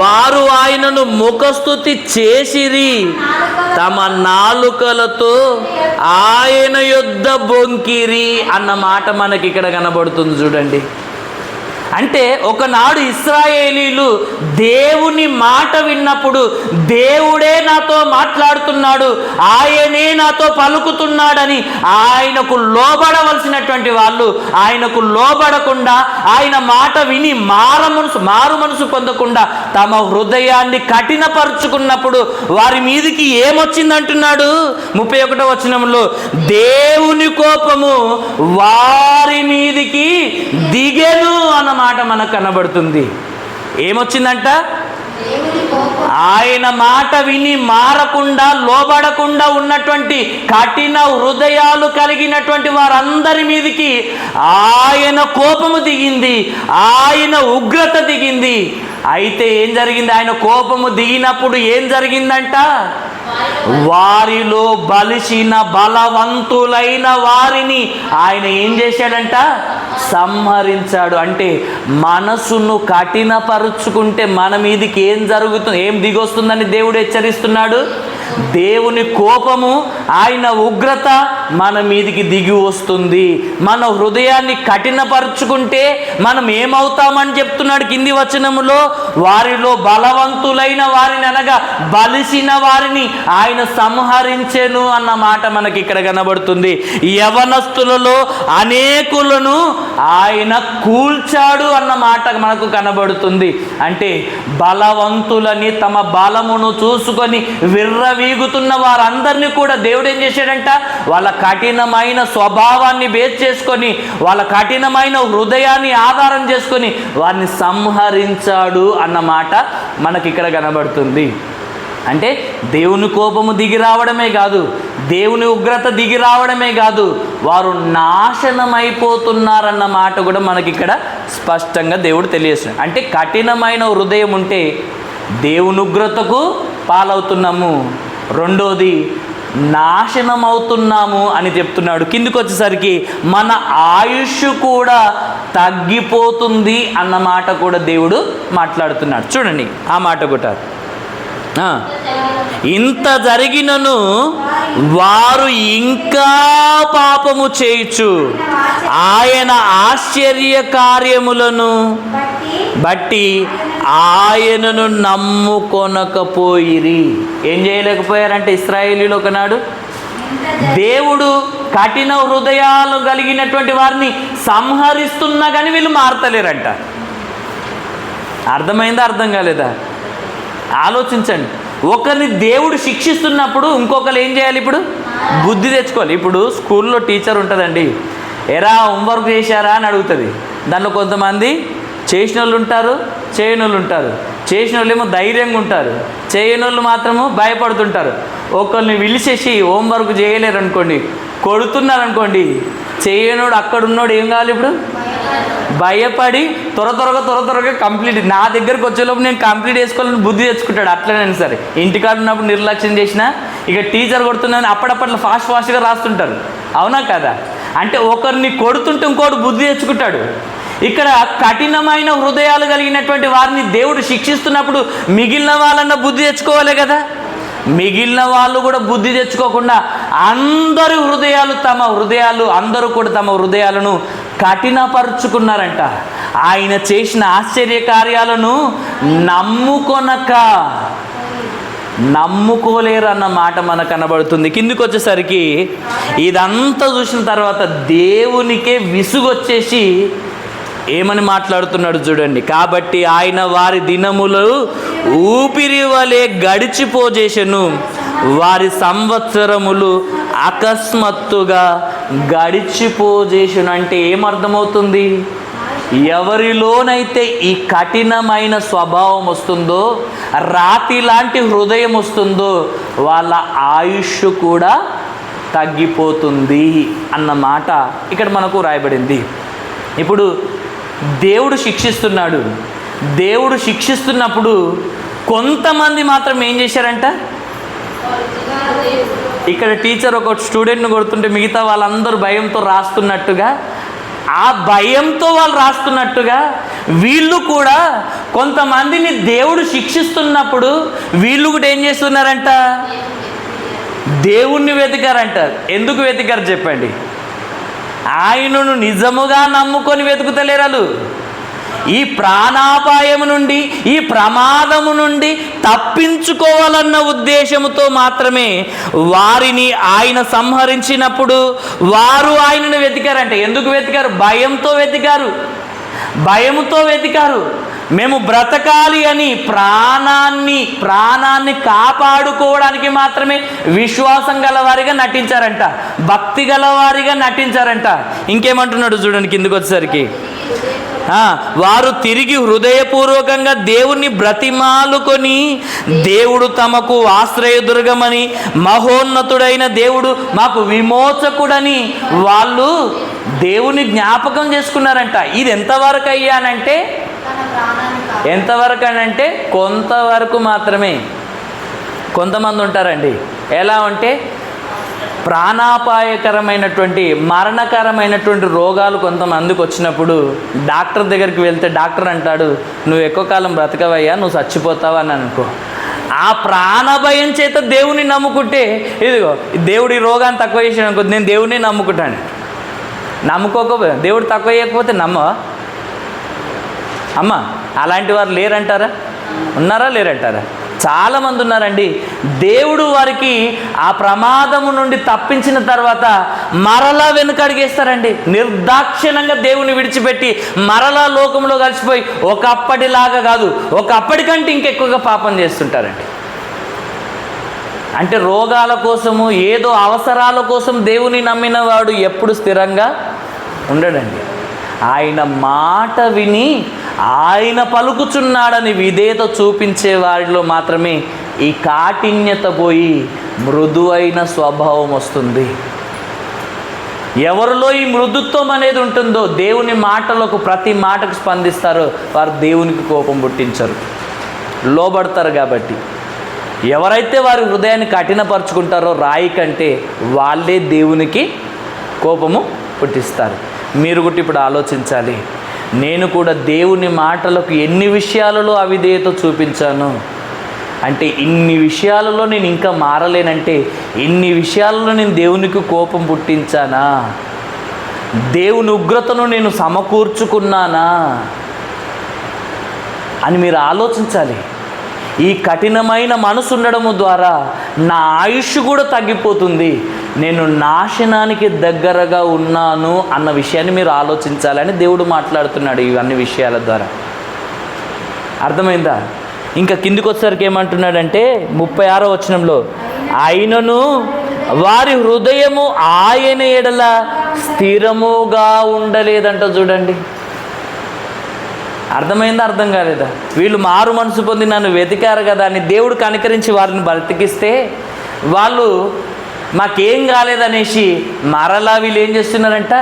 వారు ఆయనను ముఖస్తుతి చేసిరి, తమ నాలుకలతో ఆయన యొద్ద బొంకిరి అన్న మాట మనకి ఇక్కడ కనబడుతుంది. చూడండి, అంటే ఒకనాడు ఇశ్రాయేలీలు దేవుని మాట విన్నప్పుడు దేవుడే నాతో మాట్లాడుతున్నాడు, ఆయనే నాతో పలుకుతున్నాడని ఆయనకు లోబడవలసినటువంటి వాళ్ళు ఆయనకు లోబడకుండా, ఆయన మాట విని మారు మనసు పొందకుండా తమ హృదయాన్ని కఠినపరుచుకున్నప్పుడు వారి మీదికి ఏమొచ్చిందంటున్నాడు 31వ వచనంలో, దేవుని కోపము వారి మీదికి దిగెను అన్న మాట మనకు కనబడుతుంది. ఏమొచ్చిందంట? ఆయన మాట విని మారకుండా లోబడకుండా ఉన్నటువంటి కఠిన హృదయాలు కలిగినటువంటి వారందరి మీదికి ఆయన కోపము దిగింది, ఆయన ఉగ్రత దిగింది. అయితే ఏం జరిగింది? ఆయన కోపము దిగినప్పుడు ఏం జరిగిందంట? వారిలో బలిసిన బలవంతులైన వారిని ఆయన ఏం చేశాడంట? సంహరించాడు. అంటే మనసును కఠినపరుచుకుంటే మన మీదికి ఏం జరుగుతుంది, ఏం దిగొస్తుందని దేవుడు హెచ్చరిస్తున్నాడు. దేవుని కోపము, ఆయన ఉగ్రత మన మీదికి దిగి వస్తుంది. మన హృదయాన్ని కఠినపరుచుకుంటే మనం ఏమవుతామని చెప్తున్నాడు కింది వచనములో. వారిలో బలవంతులైన వారిని అనగా బలిసిన వారిని ఆయన సంహరించెను అన్న మాట మనకి ఇక్కడ కనబడుతుంది. యవనస్తులలో అనేకులను ఆయన కూల్చాడు అన్న మాట మనకు కనబడుతుంది. అంటే బలవంతులని తమ బలమును చూసుకొని విర్రవీగుతున్న వారందరినీ కూడా దేవుడు ఏం చేశాడంట, వాళ్ళ కఠినమైన స్వభావాన్ని బేస్ చేసుకొని, వాళ్ళ కఠినమైన హృదయాన్ని ఆధారం చేసుకొని వారిని సంహరించాడు అన్నమాట మనకి ఇక్కడ కనబడుతుంది. అంటే దేవుని కోపము దిగి రావడమే కాదు, దేవుని ఉగ్రత దిగి రావడమే కాదు, వారు నాశనమైపోతున్నారన్న మాట కూడా మనకి ఇక్కడ స్పష్టంగా దేవుడు తెలియజేస్తున్నాడు. అంటే కఠినమైన హృదయం ఉంటే దేవుని ఉగ్రతకు పాలవుతున్నాము, రెండోది నాశనం అవుతున్నాము అని చెప్తున్నాడు. కిందికి వచ్చేసరికి మన ఆయుష్ కూడా తగ్గిపోతుంది అన్న మాట కూడా దేవుడు మాట్లాడుతున్నాడు. చూడండి ఆ మాట కూడా, ఇంత జరిగినను వారు ఇంకా పాపము చేయుచు ఆయన ఆశ్చర్య కార్యములను బట్టి ఆయనను నమ్ముకొనకపోయిరి. ఏం చేయలేకపోయారంటే ఇశ్రాయేలీయులు ఒకనాడు దేవుడు కఠిన హృదయాలు కలిగినటువంటి వారిని సంహరిస్తున్నా కానీ వీళ్ళు మారతలేరంట. అర్థమైందా, అర్థం కాలేదా? ఆలోచించండి. ఒకరిని దేవుడు శిక్షిస్తున్నప్పుడు ఇంకొకరు ఏం చేయాలి? ఇప్పుడు బుద్ధి తెచ్చుకోవాలి. ఇప్పుడు స్కూల్లో టీచర్ ఉంటుందండి, ఎరా హోంవర్క్ చేశారా అని అడుగుతుంది. దాంట్లో కొంతమంది చేసిన వాళ్ళు ఉంటారు, చేయని వాళ్ళు ఉంటారు. చేసిన వాళ్ళు ఏమో ధైర్యంగా ఉంటారు, చేయని వాళ్ళు మాత్రము భయపడుతుంటారు. ఒకరిని పిలిచేసి హోంవర్క్ చేయలేరు అనుకోండి, కొడుతున్నారు అనుకోండి, చేయనోడు అక్కడున్నోడు ఏం కావాలి? ఇప్పుడు భయపడి త్వర త్వరగా కంప్లీట్, నా దగ్గరకు వచ్చేలోపు నేను కంప్లీట్ చేసుకోవాలని బుద్ధి తెచ్చుకుంటాడు. అట్లనే సరే ఇంటికాడ ఉన్నప్పుడు నిర్లక్ష్యం చేసినా ఇక టీచర్ కొడుతున్నాను అప్పటికప్పుడు ఫాస్ట్గా రాస్తుంటారు. అవునా కదా? అంటే ఒకరిని కొడుతుంటే ఇంకోటి బుద్ధి తెచ్చుకుంటాడు. ఇక్కడ కఠినమైన హృదయాలు కలిగినటువంటి వారిని దేవుడు శిక్షిస్తున్నప్పుడు మిగిలిన వాళ్ళన్న బుద్ధి తెచ్చుకోవాలి కదా. మిగిలిన వాళ్ళు కూడా బుద్ధి తెచ్చుకోకుండా అందరి హృదయాలు అందరూ కూడా తమ హృదయాలను కఠినపరుచుకున్నారంట. ఆయన చేసిన ఆశ్చర్య కార్యాలను నమ్ముకోలేరు అన్న మాట మనకు కనబడుతుంది. కిందికి వచ్చేసరికి ఇదంతా చూసిన తర్వాత దేవునికే విసుగొచ్చేసి ఏమని మాట్లాడుతున్నాడు చూడండి. కాబట్టి ఆయన వారి దినములు ఊపిరి వలె గడిచిపోజేసెను, వారి సంవత్సరములు అకస్మాత్తుగా గడిచిపోజేసెను. అంటే ఏమర్థమవుతుంది? ఎవరిలోనైతే ఈ కఠినమైన స్వభావం వస్తుందో, రాతి లాంటి హృదయం వస్తుందో, వాళ్ళ ఆయుష్ కూడా తగ్గిపోతుంది అన్నమాట ఇక్కడ మనకు రాయబడింది. ఇప్పుడు దేవుడు శిక్షిస్తున్నాడు. దేవుడు శిక్షిస్తున్నప్పుడు కొంతమంది మాత్రం ఏం చేశారంట, ఇక్కడ టీచర్ ఒక స్టూడెంట్ని కొడుతుంటే మిగతా వాళ్ళందరూ భయంతో రాస్తున్నట్టుగా, ఆ భయంతో వాళ్ళు రాస్తున్నట్టుగా వీళ్ళు కూడా కొంతమందిని దేవుడు శిక్షిస్తున్నప్పుడు వీళ్ళు కూడా ఏం చేస్తున్నారంట, దేవుణ్ణి వెతికారంట. ఎందుకు వెతికారు చెప్పండి? ఆయనను నిజముగా నమ్ముకొని వెతుకుతలేరు. ఈ ప్రాణాపాయము నుండి, ఈ ప్రమాదము నుండి తప్పించుకోవాలన్న ఉద్దేశముతో మాత్రమే వారిని ఆయన సంహరించినప్పుడు వారు ఆయనను వెతికారంట. ఎందుకు వెతికారు? భయముతో వెతికారు. మేము బ్రతకాలి అని ప్రాణాన్ని కాపాడుకోవడానికి మాత్రమే విశ్వాసం గలవారిగా నటించారంట, భక్తి గలవారిగా నటించారంట. ఇంకేమంటున్నాడు చూడండి కిందకు వచ్చేసరికి, వారు తిరిగి హృదయపూర్వకంగా దేవుణ్ణి బ్రతిమాలుకొని, దేవుడు తమకు ఆశ్రయదుర్గమని, మహోన్నతుడైన దేవుడు మాకు విమోచకుడని వాళ్ళు దేవుని జ్ఞాపకం చేసుకున్నారంట. ఇది ఎంతవరకు అయ్యానంటే కొంతవరకు మాత్రమే. కొంతమంది ఉంటారండి, ఎలా అంటే ప్రాణాపాయకరమైనటువంటి మరణకరమైనటువంటి రోగాలు కొంతమందికి వచ్చినప్పుడు డాక్టర్ దగ్గరికి వెళ్తే డాక్టర్ అంటాడు, నువ్వు ఎక్కువ కాలం బ్రతకవయ్యా, నువ్వు చచ్చిపోతావా అని అనుకో. ఆ ప్రాణభయం చేత దేవుని నమ్ముకుంటే, ఇదిగో దేవుడు ఈ రోగాన్ని తక్కువ చేసాడు అనుకో, నేను దేవుడిని నమ్ముకుంటాను. నమ్ముకోకపోతే దేవుడు తక్కువ చేయకపోతే నమ్మవా? అమ్మ అలాంటి వారు లేరంటారా? ఉన్నారా లేరంటారా? చాలామంది ఉన్నారండి. దేవుడు వారికి ఆ ప్రమాదము నుండి తప్పించిన తర్వాత మరలా వెనుకడిగేస్తారండి. నిర్దాక్షిణ్యంగా దేవుని విడిచిపెట్టి మరలా లోకంలో కలిసిపోయి ఒకప్పటిలాగా కాదు, ఒకప్పటికంటే ఇంకెక్కువగా పాపం చేస్తుంటారండి. అంటే రోగాల కోసము, ఏదో అవసరాల కోసం దేవుని నమ్మిన వాడు ఎప్పుడు స్థిరంగా ఉండడండి. ఆయన మాట విని ఆయన పలుకుచున్నాడని విధేయత చూపించే వారిలో మాత్రమే ఈ కాఠిన్యత పోయి మృదువైన స్వభావం వస్తుంది. ఎవరిలో ఈ మృదుత్వం అనేది ఉంటుందో, దేవుని మాటలకు ప్రతి మాటకు స్పందిస్తారో వారు దేవునికి కోపం పుట్టించరు, లోబడతారు. కాబట్టి ఎవరైతే వారి హృదయాన్ని కఠినపరుచుకుంటారో రాయి కంటే వాళ్ళే దేవునికి కోపము పుట్టిస్తారు. మీరు కూడా ఇప్పుడు ఆలోచించాలి, నేను కూడా దేవుని మాటలకు ఎన్ని విషయాలలో అవిధేయత చూపించాను అంటే, ఇన్ని విషయాలలో నేను ఇంకా మారలేనంటే ఇన్ని విషయాలలో నేను దేవునికి కోపం పుట్టించానా, దేవుని ఉగ్రతను నేను సమకూర్చుకున్నానా అని మీరు ఆలోచించాలి. ఈ కఠినమైన మనసు ఉండడము ద్వారా నా ఆయుష్ కూడా తగ్గిపోతుంది, నేను నాశనానికి దగ్గరగా ఉన్నాను అన్న విషయాన్ని మీరు ఆలోచించాలని దేవుడు మాట్లాడుతున్నాడు ఇవన్నీ విషయాల ద్వారా. అర్థమైందా? ఇంకా కిందికి వచ్చేసరికి ఏమంటున్నాడంటే 36వ వచనంలో, ఆయనను వారి హృదయము ఆయన ఎడల స్థిరముగా ఉండలేదంట. చూడండి, అర్థమైందా? అర్థం కాలేదా? వీళ్ళు మారు మనసు పొంది నన్ను వెతికారు కదా అని దేవుడు కనికరించి వారిని బ్రతికిస్తే, వాళ్ళు మాకేం కాలేదనేసి మరలా వీళ్ళు ఏం చేస్తున్నారంట,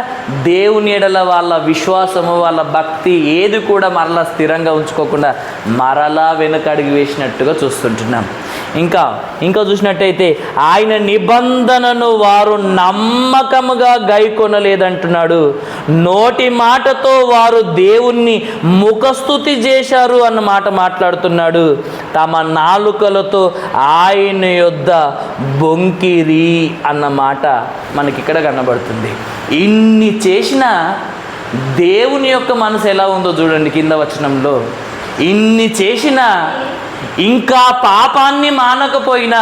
దేవుని ఎడల వాళ్ళ విశ్వాసము, వాళ్ళ భక్తి ఏది కూడా మరలా స్థిరంగా ఉంచుకోకుండా మరలా వెనకడుగు వేసినట్టుగా చూస్తుంటున్నాం. ఇంకా చూసినట్టయితే ఆయన నిబంధనను వారు నమ్మకముగా గైకొనలేదంటున్నాడు. నోటి మాటతో వారు దేవుణ్ణి ముఖస్తుతి చేశారు అన్న మాట మాట్లాడుతున్నాడు. తమ నాలుకలతో ఆయన యొద్ద బొంకిరి అన్న మాట మనకి ఇక్కడ కనబడుతుంది. ఇన్ని చేసినా దేవుని యొక్క మనసు ఎలా ఉందో చూడండి కింద వచనంలో. ఇన్ని చేసినా ఇంకా పాపాన్ని మానకపోయినా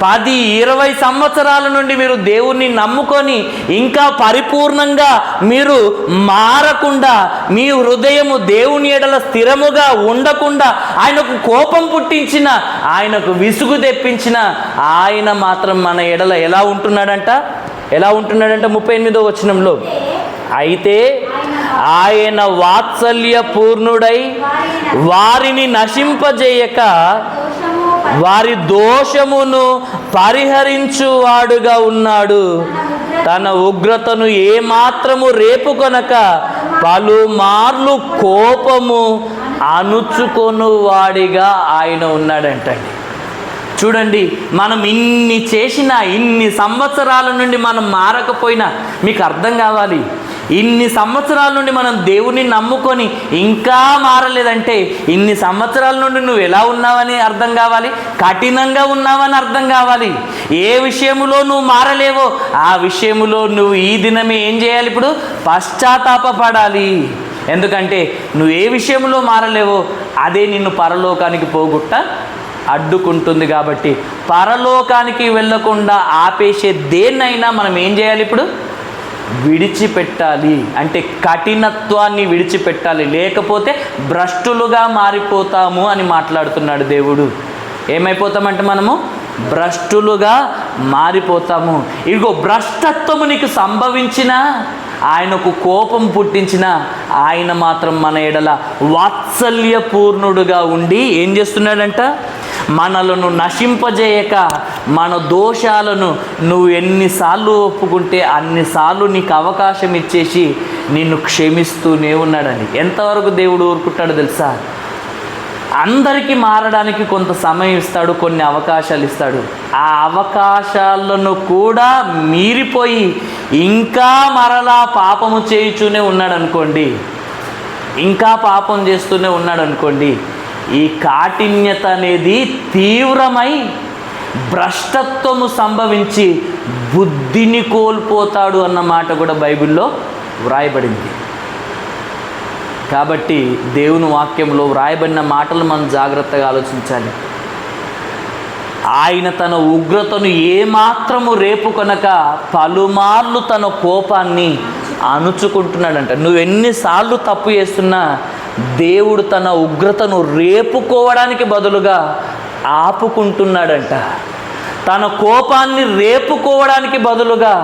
10-20 సంవత్సరాల నుండి మీరు దేవుణ్ణి నమ్ముకొని ఇంకా పరిపూర్ణంగా మీరు మారకుండా, మీ హృదయము దేవుని ఎడల స్థిరముగా ఉండకుండా ఆయనకు కోపం పుట్టించిన, ఆయనకు విసుగు తెప్పించిన ఆయన మాత్రం మన ఎడల ఎలా ఉంటున్నాడంట 38వ వచనంలో, అయితే ఆయన వాత్సల్య పూర్ణుడై వారిని నశింపజేయక వారి దోషమును పరిహరించువాడుగా ఉన్నాడు. తన ఉగ్రతను ఏమాత్రము రేపుకొనక పలుమార్లు కోపము అణుచుకొను వాడిగా ఆయన ఉన్నాడంటండి. చూడండి, మనం ఇన్ని చేసినా, ఇన్ని సంవత్సరాల నుండి మనం మారకపోయినా, మీకు అర్థం కావాలి, ఇన్ని సంవత్సరాల నుండి మనం దేవుని నమ్ముకొని ఇంకా మారలేదంటే ఇన్ని సంవత్సరాల నుండి నువ్వు ఎలా ఉన్నావని అర్థం కావాలి, కఠినంగా ఉన్నావని అర్థం కావాలి. ఏ విషయములో నువ్వు మారలేవో ఆ విషయములో నువ్వు ఈ దినమే ఏం చేయాలి, ఇప్పుడు పశ్చాత్తాపపడాలి. ఎందుకంటే నువ్వు ఏ విషయంలో మారలేవో అదే నిన్ను పరలోకానికి పోగొట్ట అడ్డుకుంటుంది. కాబట్టి పరలోకానికి వెళ్ళకుండా ఆపేసే దేన్నైనా మనం ఏం చేయాలి, ఇప్పుడు విడిచిపెట్టాలి. అంటే కఠినత్వాన్ని విడిచిపెట్టాలి, లేకపోతే భ్రష్టులుగా మారిపోతాము అని మాట్లాడుతున్నాడు దేవుడు. ఏమైపోతామంటే మనము భ్రష్టులుగా మారిపోతాము. ఇదిగో భ్రష్టత్వము నీకు సంభవించినా, ఆయనకు కోపం పుట్టించిన ఆయన మాత్రం మన ఎడల వాత్సల్య పూర్ణుడుగా ఉండి ఏం చేస్తున్నాడంట, మనలను నశింపజేయక మన దోషాలను నువ్వు ఎన్నిసార్లు ఒప్పుకుంటే అన్నిసార్లు నీకు అవకాశం ఇచ్చేసి నిన్ను క్షమిస్తూనే ఉన్నాడని. ఎంతవరకు దేవుడు ఊరుకుంటాడో తెలుసా? అందరికీ మారడానికి కొంత సమయం ఇస్తాడు, కొన్ని అవకాశాలు ఇస్తాడు. ఆ అవకాశాలను కూడా మీరిపోయి ఇంకా మరలా పాపము చేయుచూనే ఉన్నాడు అనుకోండి, ఇంకా పాపం చేస్తూనే ఉన్నాడు అనుకోండి, ఈ కాఠిన్యత అనేది తీవ్రమై భ్రష్టత్వము సంభవించి బుద్ధిని కోల్పోతాడు అన్న మాట కూడా బైబిల్లో వ్రాయబడింది. కాబట్టి దేవుని వాక్యంలో వ్రాయబడిన మాటలు మనం జాగ్రత్తగా ఆలోచించాలి. ఆయన తన ఉగ్రతను ఏమాత్రము రేపుకొనక పలుమార్లు తన కోపాన్ని అణుచుకుంటున్నాడంట. నువ్వు ఎన్నిసార్లు తప్పు చేస్తున్నా దేవుడు తన ఉగ్రతను రేపుకోవడానికి బదులుగా ఆపుకుంటున్నాడంట. తన కోపాన్ని రేపుకోవడానికి బదులుగా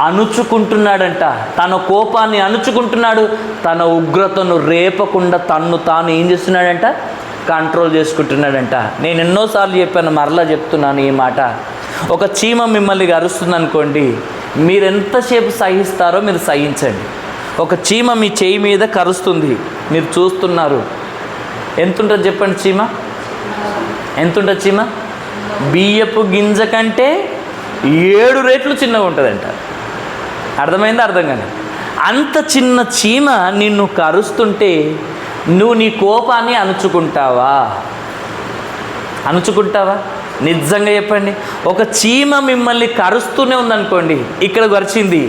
అణుచుకుంటున్నాడంట. తన కోపాన్ని అణుచుకుంటున్నాడు. తన ఉగ్రతను రేపకుండా తన్ను తాను ఏం చేస్తున్నాడంట? కంట్రోల్ చేసుకుంటున్నాడంట. నేను ఎన్నోసార్లు చెప్పాను, మరలా చెప్తున్నాను ఈ మాట. ఒక చీమ మిమ్మల్ని కరుస్తుంది అనుకోండి, మీరు ఎంతసేపు సహిస్తారో మీరు సహించండి. ఒక చీమ మీ చేయి మీద కరుస్తుంది, మీరు చూస్తున్నారు. ఎంతుంటుంది చెప్పండి చీమ? ఎంతుంటుంది చీమ? బియ్యపు గింజ కంటే 7 రెట్లు చిన్నగా ఉంటుందంట. అర్థమైందా? అర్థం కానీ అంత చిన్న చీమ నిన్ను కరుస్తుంటే నువ్వు నీ కోపాన్ని అణుచుకుంటావా? అణుచుకుంటావా? నిజంగా చెప్పండి. ఒక చీమ మిమ్మల్ని కరుస్తూనే ఉందనుకోండి, ఇక్కడ కరిచింది,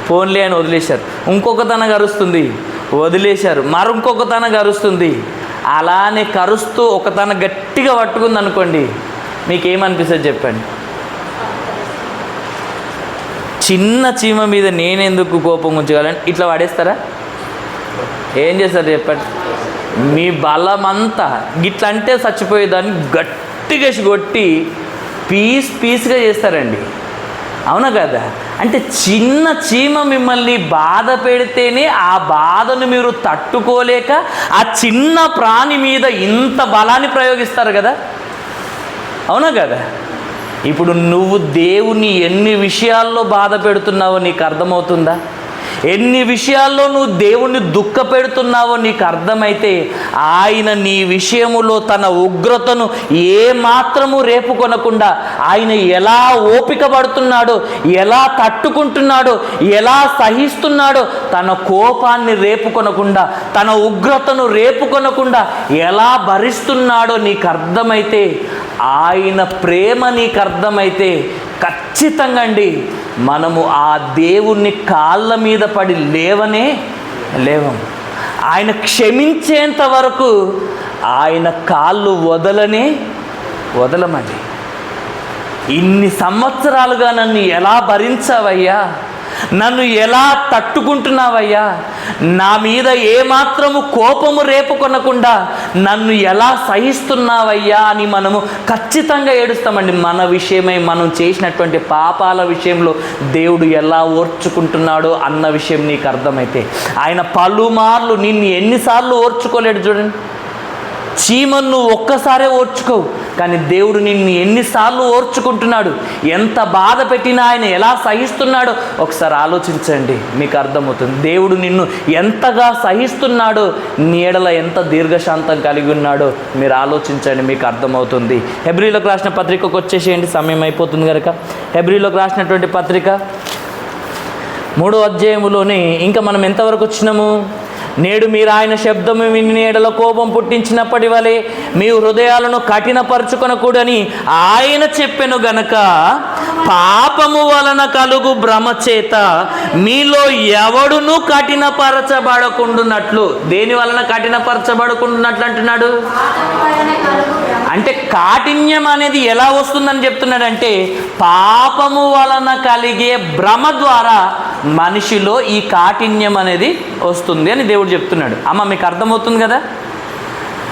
ఫోన్లే అని వదిలేశారు. ఇంకొక తన కరుస్తుంది, వదిలేశారు. మరొక తన కరుస్తుంది. అలానే కరుస్తూ ఒక తన గట్టిగా పట్టుకుంది అనుకోండి, మీకేమనిపిస్తుంది చెప్పండి? చిన్న చీమ మీద నేనెందుకు కోపం ఉంచగలను? ఇట్లా పడేస్తారా? ఏం చేస్తారు చెప్పండి? మీ బలమంతా గిట్లా అంటే చచ్చిపోయేదాన్ని గట్టిగా కొట్టి పీస్గా చేస్తారండి. అవునా కదా? అంటే చిన్న చీమ మిమ్మల్ని బాధ పెడితేనే ఆ బాధను మీరు తట్టుకోలేక ఆ చిన్న ప్రాణి మీద ఇంత బలాన్ని ప్రయోగిస్తారు కదా. అవునా కదా? ఇప్పుడు నువ్వు దేవుని ఎన్ని విషయాల్లో బాధ పెడుతున్నావో నీకు అర్థమవుతుందా? ఎన్ని విషయాల్లో నువ్వు దేవుణ్ణి దుఃఖ పెడుతున్నావో నీకు అర్థమైతే ఆయన నీ విషయములో తన ఉగ్రతను ఏమాత్రము రేపుకొనకుండా ఆయన ఎలా ఓపిక పడుతున్నాడో, ఎలా తట్టుకుంటున్నాడో, ఎలా సహిస్తున్నాడో, తన కోపాన్ని రేపుకొనకుండా, తన ఉగ్రతను రేపుకొనకుండా ఎలా భరిస్తున్నాడో నీకు అర్థమైతే, ఆయన ప్రేమ నీకు అర్థమైతే ఖచ్చితంగా అండి మనము ఆ దేవుణ్ణి కాళ్ళ మీద పడి లేవం. ఆయన క్షమించేంత వరకు ఆయన కాళ్ళు వదలమండి. ఇన్ని సంవత్సరాలుగా నన్ను ఎలా భరించావయ్యా, నన్ను ఎలా తట్టుకుంటున్నావయ్యా, నా మీద ఏమాత్రము కోపము రేపుకొనకుండా నన్ను ఎలా సహిస్తున్నావయ్యా అని మనము ఖచ్చితంగా ఏడుస్తామండి. మన విషయమై మనం చేసినటువంటి పాపాల విషయంలో దేవుడు ఎలా ఓర్చుకుంటున్నాడో అన్న విషయం నీకు అర్థమైతే, ఆయన పలుమార్లు నిన్ను ఎన్నిసార్లు ఓర్చుకోలేడు చూడండి. చీమను నువ్వు ఒక్కసారే ఓర్చుకోవు, కానీ దేవుడు నిన్ను ఎన్నిసార్లు ఓర్చుకుంటున్నాడు, ఎంత బాధ పెట్టినా ఆయన ఎలా సహిస్తున్నాడో ఒకసారి ఆలోచించండి, మీకు అర్థమవుతుంది. దేవుడు నిన్ను ఎంతగా సహిస్తున్నాడో, నీడల ఎంత దీర్ఘశాంతం కలిగి ఉన్నాడో మీరు ఆలోచించండి, మీకు అర్థమవుతుంది. హెబ్రీలోకి రాసిన పత్రికకు వచ్చేసేయండి, సమయం అయిపోతుంది కనుక. హెబ్రీలోకి రాసినటువంటి పత్రిక 3వ అధ్యాయములోనే ఇంకా మనం ఎంతవరకు వచ్చినాము? నేడు మీరు ఆయన శబ్దము విని నీడలో కోపం పుట్టించినప్పటి వలె మీ హృదయాలను కఠినపరచుకొనకూడని ఆయన చెప్పెను గనక, పాపము వలన కలుగు భ్రమ చేత మీలో ఎవడును కఠినపరచబడకుండునట్లు. దేని వలన కఠినపరచబడకుండునట్లు అంటున్నాడు? అంటే కాఠిన్యం అనేది ఎలా వస్తుందని చెప్తున్నాడంటే, పాపము వలన కలిగే భ్రమ ద్వారా మనిషిలో ఈ కాఠిన్యం అనేది వస్తుంది అని దేవుడు చెప్తున్నాడు. అమ్మ మీకు అర్థమవుతుంది కదా?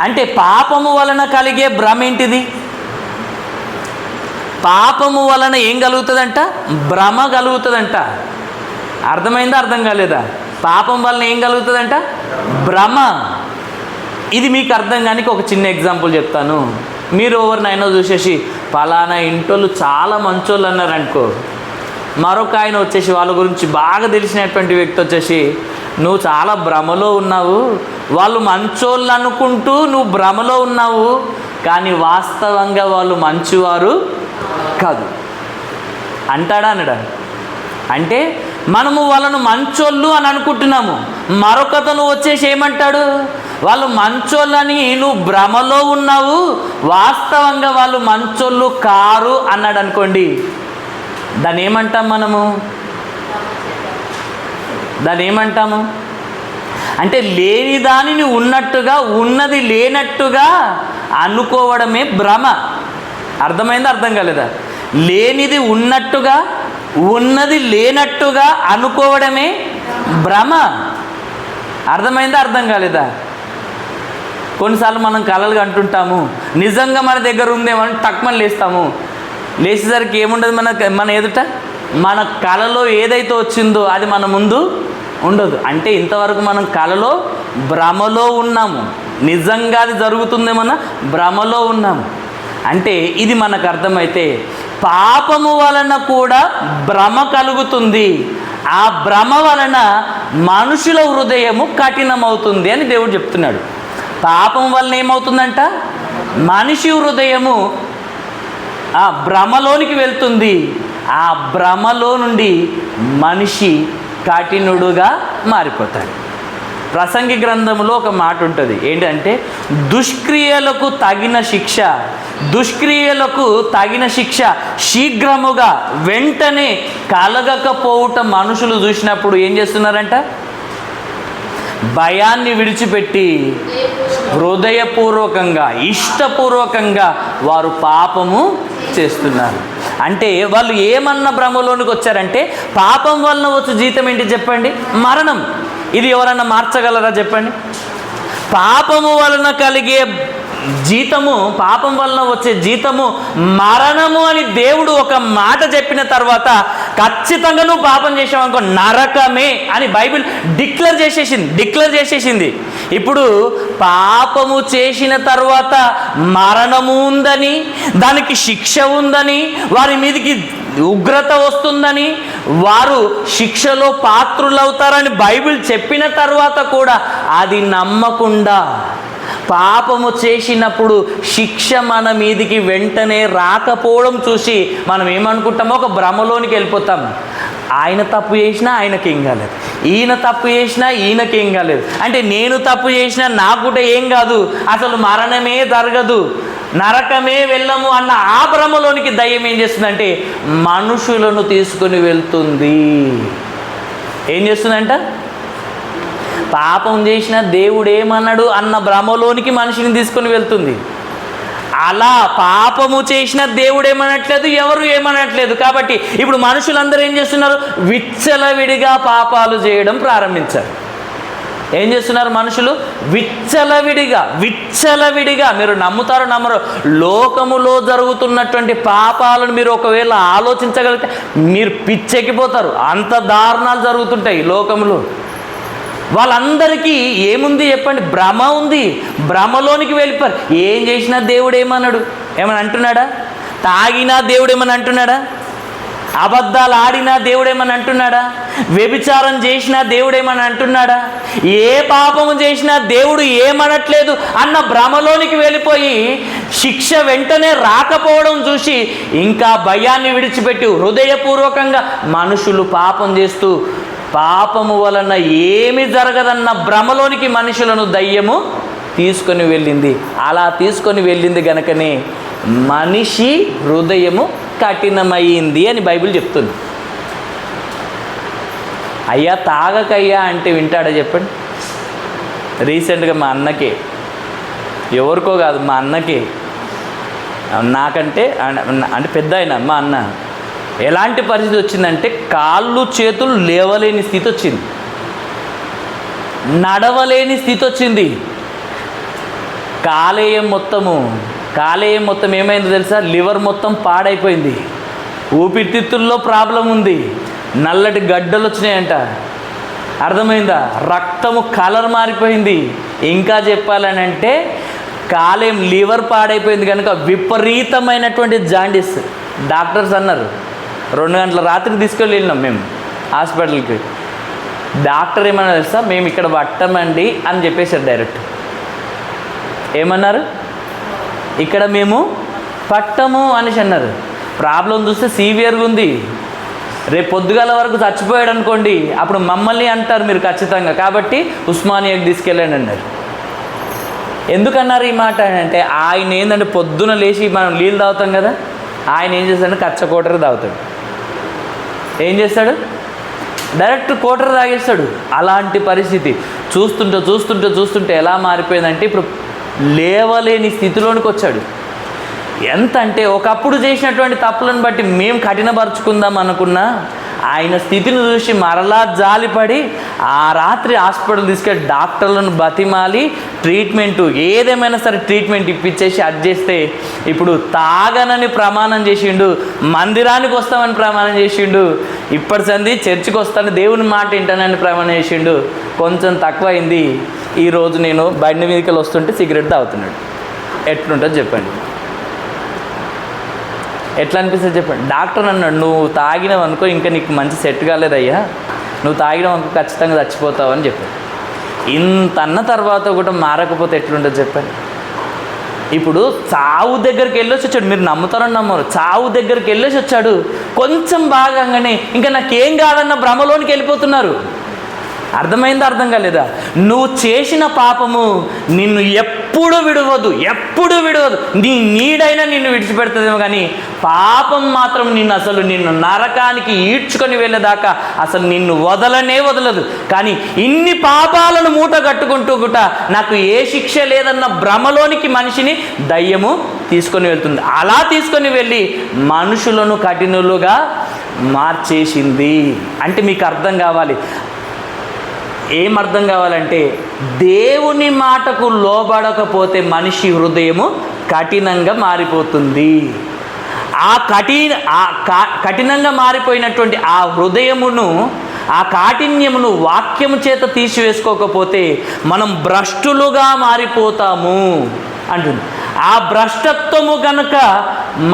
అంటే పాపము వలన కలిగే భ్రమ ఏంటిది? పాపము వలన ఏం కలుగుతుందంట? భ్రమ కలుగుతుందంట. అర్థమైందా? అర్థం కాలేదా? పాపం వలన ఏం కలుగుతుందంట? భ్రమ. ఇది మీకు అర్థం కానీ ఒక చిన్న ఎగ్జాంపుల్ చెప్తాను. మీరు ఎవరినైనా చూసేసి పలానా ఇంటోళ్ళు చాలా మంచోళ్ళు అన్నారు అనుకో, మరొక ఆయన వచ్చేసి వాళ్ళ గురించి బాగా తెలిసినటువంటి వ్యక్తి వచ్చేసి నువ్వు చాలా భ్రమలో ఉన్నావు, వాళ్ళు మంచోళ్ళు అనుకుంటూ నువ్వు భ్రమలో ఉన్నావు, కానీ వాస్తవంగా వాళ్ళు మంచివారు కాదు అంటాడా? అనడా? అంటే మనము వాళ్ళను మంచోళ్ళు అని అనుకుంటున్నాము, మరొకతను వచ్చేసి ఏమంటాడు? వాళ్ళు మంచోళ్ళని నువ్వు భ్రమలో ఉన్నావు, వాస్తవంగా వాళ్ళు మంచోళ్ళు కారు అన్నాడు అనుకోండి. దాన్ని ఏమంటాం మనము? దాన్ని ఏమంటాము? అంటే లేని దానిని ఉన్నట్టుగా, ఉన్నది లేనట్టుగా అనుకోవడమే భ్రమ. అర్థమైందా? అర్థం కాలేదా? లేనిది ఉన్నట్టుగా, ఉన్నది లేనట్టుగా అనుకోవడమే భ్రమ. అర్థమైందా? అర్థం కాలేదా? కొన్నిసార్లు మనం కలలుగా అంటుంటాము, నిజంగా మన దగ్గర ఉందేమని టక్మని లేస్తాము. లేచేసరికి ఏముండదు మన ఎదుట, మన కలలో ఏదైతే వచ్చిందో అది మన ముందు ఉండదు. అంటే ఇంతవరకు మనం కలలో భ్రమలో ఉన్నాము, నిజంగా అది జరుగుతుందేమన్నా భ్రమలో ఉన్నాము. అంటే ఇది మనకు అర్థమైతే పాపము వలన కూడా భ్రమ కలుగుతుంది, ఆ భ్రమ వలన మనుషుల హృదయము కఠినమవుతుంది అని దేవుడు చెప్తున్నాడు. పాపం వలన ఏమవుతుందంట, మనిషి హృదయము ఆ భ్రమలోనికి వెళ్తుంది, ఆ భ్రమలో నుండి మనిషి కఠినుడుగా మారిపోతాడు. ప్రసంగి గ్రంథంలో ఒక మాట ఉంటుంది, ఏంటంటే దుష్క్రియలకు తగిన శిక్ష శీఘ్రముగా వెంటనే కలగకపోవుట మనుషులు చూసినప్పుడు ఏం చేస్తున్నారంట, భయాన్ని విడిచిపెట్టి హృదయపూర్వకంగా ఇష్టపూర్వకంగా వారు పాపము చేస్తున్నారు. అంటే వాళ్ళు ఏమన్నా భ్రమలోనికి వచ్చారంటే, పాపం వలన వచ్చే జీతం ఏంటి చెప్పండి, మరణం. ఇది ఎవరన్నా మార్చగలరా చెప్పండి? పాపము వలన కలిగే జీతము, పాపం వలన వచ్చే జీతము మరణము అని దేవుడు ఒక మాట చెప్పిన తర్వాత ఖచ్చితంగా నువ్వు పాపం చేసావు అనుకో నరకమే అని బైబిల్ డిక్లేర్ చేసేసింది. ఇప్పుడు పాపము చేసిన తర్వాత మరణము ఉందని, దానికి శిక్ష ఉందని, వారి మీదకి ఉగ్రత వస్తుందని, వారు శిక్షలో పాత్రులవుతారని బైబిల్ చెప్పిన తర్వాత కూడా అది నమ్మకుండా పాపము చేసినప్పుడు శిక్ష మన మీదికి వెంటనే రాకపోవడం చూసి మనం ఏమనుకుంటామో ఒక భ్రమలోనికి వెళ్ళిపోతాం. ఆయన తప్పు చేసినా ఆయనకేం కాలేదు, ఈయన తప్పు చేసినా ఈయనకేం కాలేదు, అంటే నేను తప్పు చేసినా నాకు కూడా ఏం కాదు, అసలు మరణమే జరగదు, నరకమే వెళ్ళము అన్న ఆ భ్రమలోనికి దయ్యం ఏం చేస్తుందంటే మనుషులను తీసుకుని వెళ్తుంది. ఏం చేస్తుందంట, పాపం చేసిన దేవుడు ఏమన్నాడు అన్న భ్రమలోనికి మనిషిని తీసుకొని వెళ్తుంది. అలా పాపము చేసిన దేవుడు ఏమనట్లేదు, ఎవరు ఏమనట్లేదు. కాబట్టి ఇప్పుడు మనుషులందరూ ఏం చేస్తున్నారు, విచ్చలవిడిగా పాపాలు చేయడం ప్రారంభించారు. ఏం చేస్తున్నారు మనుషులు, విచ్చలవిడిగా మీరు నమ్ముతారో నమ్మరో, లోకములో జరుగుతున్నటువంటి పాపాలను మీరు ఒకవేళ ఆలోచించగలిగితే మీరు పిచ్చెక్కిపోతారు. అంత దారుణాలు జరుగుతుంటాయి లోకములో. వాళ్ళందరికీ ఏముంది చెప్పండి, భ్రమ ఉంది, భ్రమలోనికి వెళ్ళిపోయారు. ఏం చేసినా దేవుడు ఏమన్నాడు, ఏమని అంటున్నాడా, తాగినా దేవుడు ఏమని అంటున్నాడా, అబద్ధాలు ఆడినా దేవుడేమని అంటున్నాడా, వ్యభిచారం చేసినా దేవుడేమని అంటున్నాడా, ఏ పాపము చేసినా దేవుడు ఏమనట్లేదు అన్న భ్రమలోనికి వెళ్ళిపోయి శిక్ష వెంటనే రాకపోవడం చూసి ఇంకా భయాన్ని విడిచిపెట్టి హృదయపూర్వకంగా మనుషులు పాపం చేస్తూ పాపము వలన ఏమి జరగదన్న భ్రమలోనికి మనుషులను దయ్యము తీసుకొని వెళ్ళింది. అలా తీసుకొని వెళ్ళింది గనుకనే మనిషి హృదయము కఠినమైంది అని బైబిల్ చెప్తుంది. అయ్యా తాగకయ్యా అంటే వింటాడా చెప్పండి? రీసెంట్గా మా అన్నకే, ఎవరికో కాదు మా అన్నకే, నాకంటే అంటే పెద్ద అయినా మా అన్న ఎలాంటి పరిస్థితి వచ్చిందంటే కాళ్ళు చేతులు లేవలేని స్థితి వచ్చింది, నడవలేని స్థితి వచ్చింది. కాలేయం మొత్తం ఏమైందో తెలుసా, లివర్ మొత్తం పాడైపోయింది, ఊపిరితిత్తుల్లో ప్రాబ్లం ఉంది, నల్లటి గడ్డలు వచ్చినాయంట, అర్థమైందా, రక్తము కలర్ మారిపోయింది. ఇంకా చెప్పాలని అంటే కాలేయం లివర్ పాడైపోయింది కనుక విపరీతమైనటువంటి జాండీస్. డాక్టర్స్ అన్నారు 2 గంటల రాత్రికి తీసుకెళ్ళి వెళ్ళినాం మేము హాస్పిటల్కి. డాక్టర్ ఏమన్నా తెలుసా, మేము ఇక్కడ పట్టమండి అని చెప్పేశారు డైరెక్ట్. ఏమన్నారు, ఇక్కడ మేము పట్టము అనేసి అన్నారు. ప్రాబ్లం చూస్తే సీవియర్గా ఉంది, రేపు పొద్దుగాల వరకు చచ్చిపోయాడు అనుకోండి, అప్పుడు మమ్మల్ని అంటారు మీరు ఖచ్చితంగా, కాబట్టి ఉస్మానియాకి తీసుకెళ్ళండి అన్నారు. ఎందుకన్నారు ఈ మాట అంటే, ఆయన ఏంటంటే పొద్దున లేచి మనం నీళ్ళు తాగుతాం కదా, ఆయన ఏం చేస్తాడంటే కచ్చ కోటరు తాగుతాడు. ఏం చేస్తాడు, డైరెక్ట్ కోటరు తాగేస్తాడు. అలాంటి పరిస్థితి చూస్తుంటే ఎలా మారిపోయిందంటే ఇప్పుడు లేవలేని స్థితిలోనికి వచ్చాడు. ఎంత అంటే ఒకప్పుడు చేసినటువంటి తప్పులను బట్టి మేము కఠినపరుచుకుందాం అనుకున్నా ఆయన స్థితిని చూసి మరలా జాలిపడి ఆ రాత్రి హాస్పిటల్ తీసుకెళ్ళి డాక్టర్లను బతిమాలి ట్రీట్మెంటు ఏదేమైనా సరే ట్రీట్మెంట్ ఇప్పించేసి అది చేస్తే ఇప్పుడు తాగనని ప్రమాణం చేసిండు, మందిరానికి వస్తామని ప్రమాణం చేసిండు, ఇప్పటి సంది చర్చికి వస్తాను దేవుని మాట వింటానని ప్రమాణం చేసిండు. కొంచెం తక్కువైంది, ఈరోజు నేను బండి మీదకి వస్తుంటే సిగరెట్ తాగుతున్నాడు. ఎట్లుంటుంది చెప్పండి? ఎట్లా అనిపిస్తుంది చెప్పండి? డాక్టర్ అన్నాడు, నువ్వు తాగినావు అనుకో ఇంకా నీకు మంచి సెట్ కాలేదయ్యా, నువ్వు తాగినావు అనుకో ఖచ్చితంగా చచ్చిపోతావు అని చెప్పాడు. ఇంత అన్న తర్వాత కూడా మారకపోతే ఎట్లుంటుంది చెప్పండి? ఇప్పుడు చావు దగ్గరికి వెళ్ళేసి వచ్చాడు, మీరు నమ్ముతారని నమ్మరు, చావు దగ్గరికి వెళ్ళేసి వచ్చాడు. కొంచెం బాగానే ఇంకా నాకేం కాదన్న భ్రమలోనికి వెళ్ళిపోతున్నారు. అర్థమైందా? అర్థం కాలేదా? నువ్వు చేసిన పాపము నిన్ను ఎప్పుడు విడవదు, ఎప్పుడు విడవదు. నీ నీడైనా నిన్ను విడిచిపెడుతుందేమో కానీ పాపం మాత్రం నిన్ను నరకానికి ఈడ్చుకొని వెళ్ళేదాకా అసలు నిన్ను వదలనే వదలదు. కానీ ఇన్ని పాపాలను మూట కట్టుకుంటూ గుట నాకు ఏ శిక్ష లేదన్న భ్రమలోనికి మనిషిని దయ్యము తీసుకొని వెళ్తుంది. అలా తీసుకొని వెళ్ళి మనుషులను కఠినులుగా మార్చేసింది. అంటే మీకు అర్థం కావాలి, ఏం అర్థం కావాలంటే దేవుని మాటకు లోబడకపోతే మనిషి హృదయము కఠినంగా మారిపోతుంది. కఠినంగా మారిపోయినటువంటి ఆ హృదయమును, ఆ కాఠిన్యమును వాక్యము చేత తీసివేసుకోకపోతే మనం భ్రష్టులుగా మారిపోతాము అంటుంది. ఆ భ్రష్టత్వము గనుక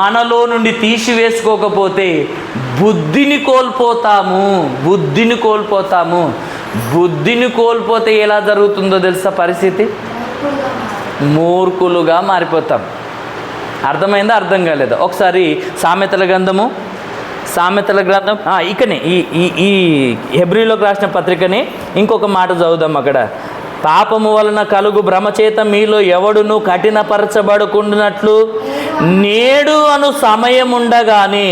మనలో నుండి తీసివేసుకోకపోతే బుద్ధిని కోల్పోతాము. బుద్ధిని కోల్పోతే ఎలా జరుగుతుందో తెలుసా పరిస్థితి? మూర్ఖులుగా మారిపోతాం. అర్థమైందా? అర్థం కాలేదా? ఒకసారి సామెతల గ్రంథం ఇకనే ఈ హెబ్రీలోకి రాసిన పత్రికని ఇంకొక మాట చదువుదాం. అక్కడ పాపము వలన కలుగు భ్రమచేత మీలో ఎవడును కఠినపరచబడుకుంటున్నట్లు నేడు అను సమయం ఉండగానే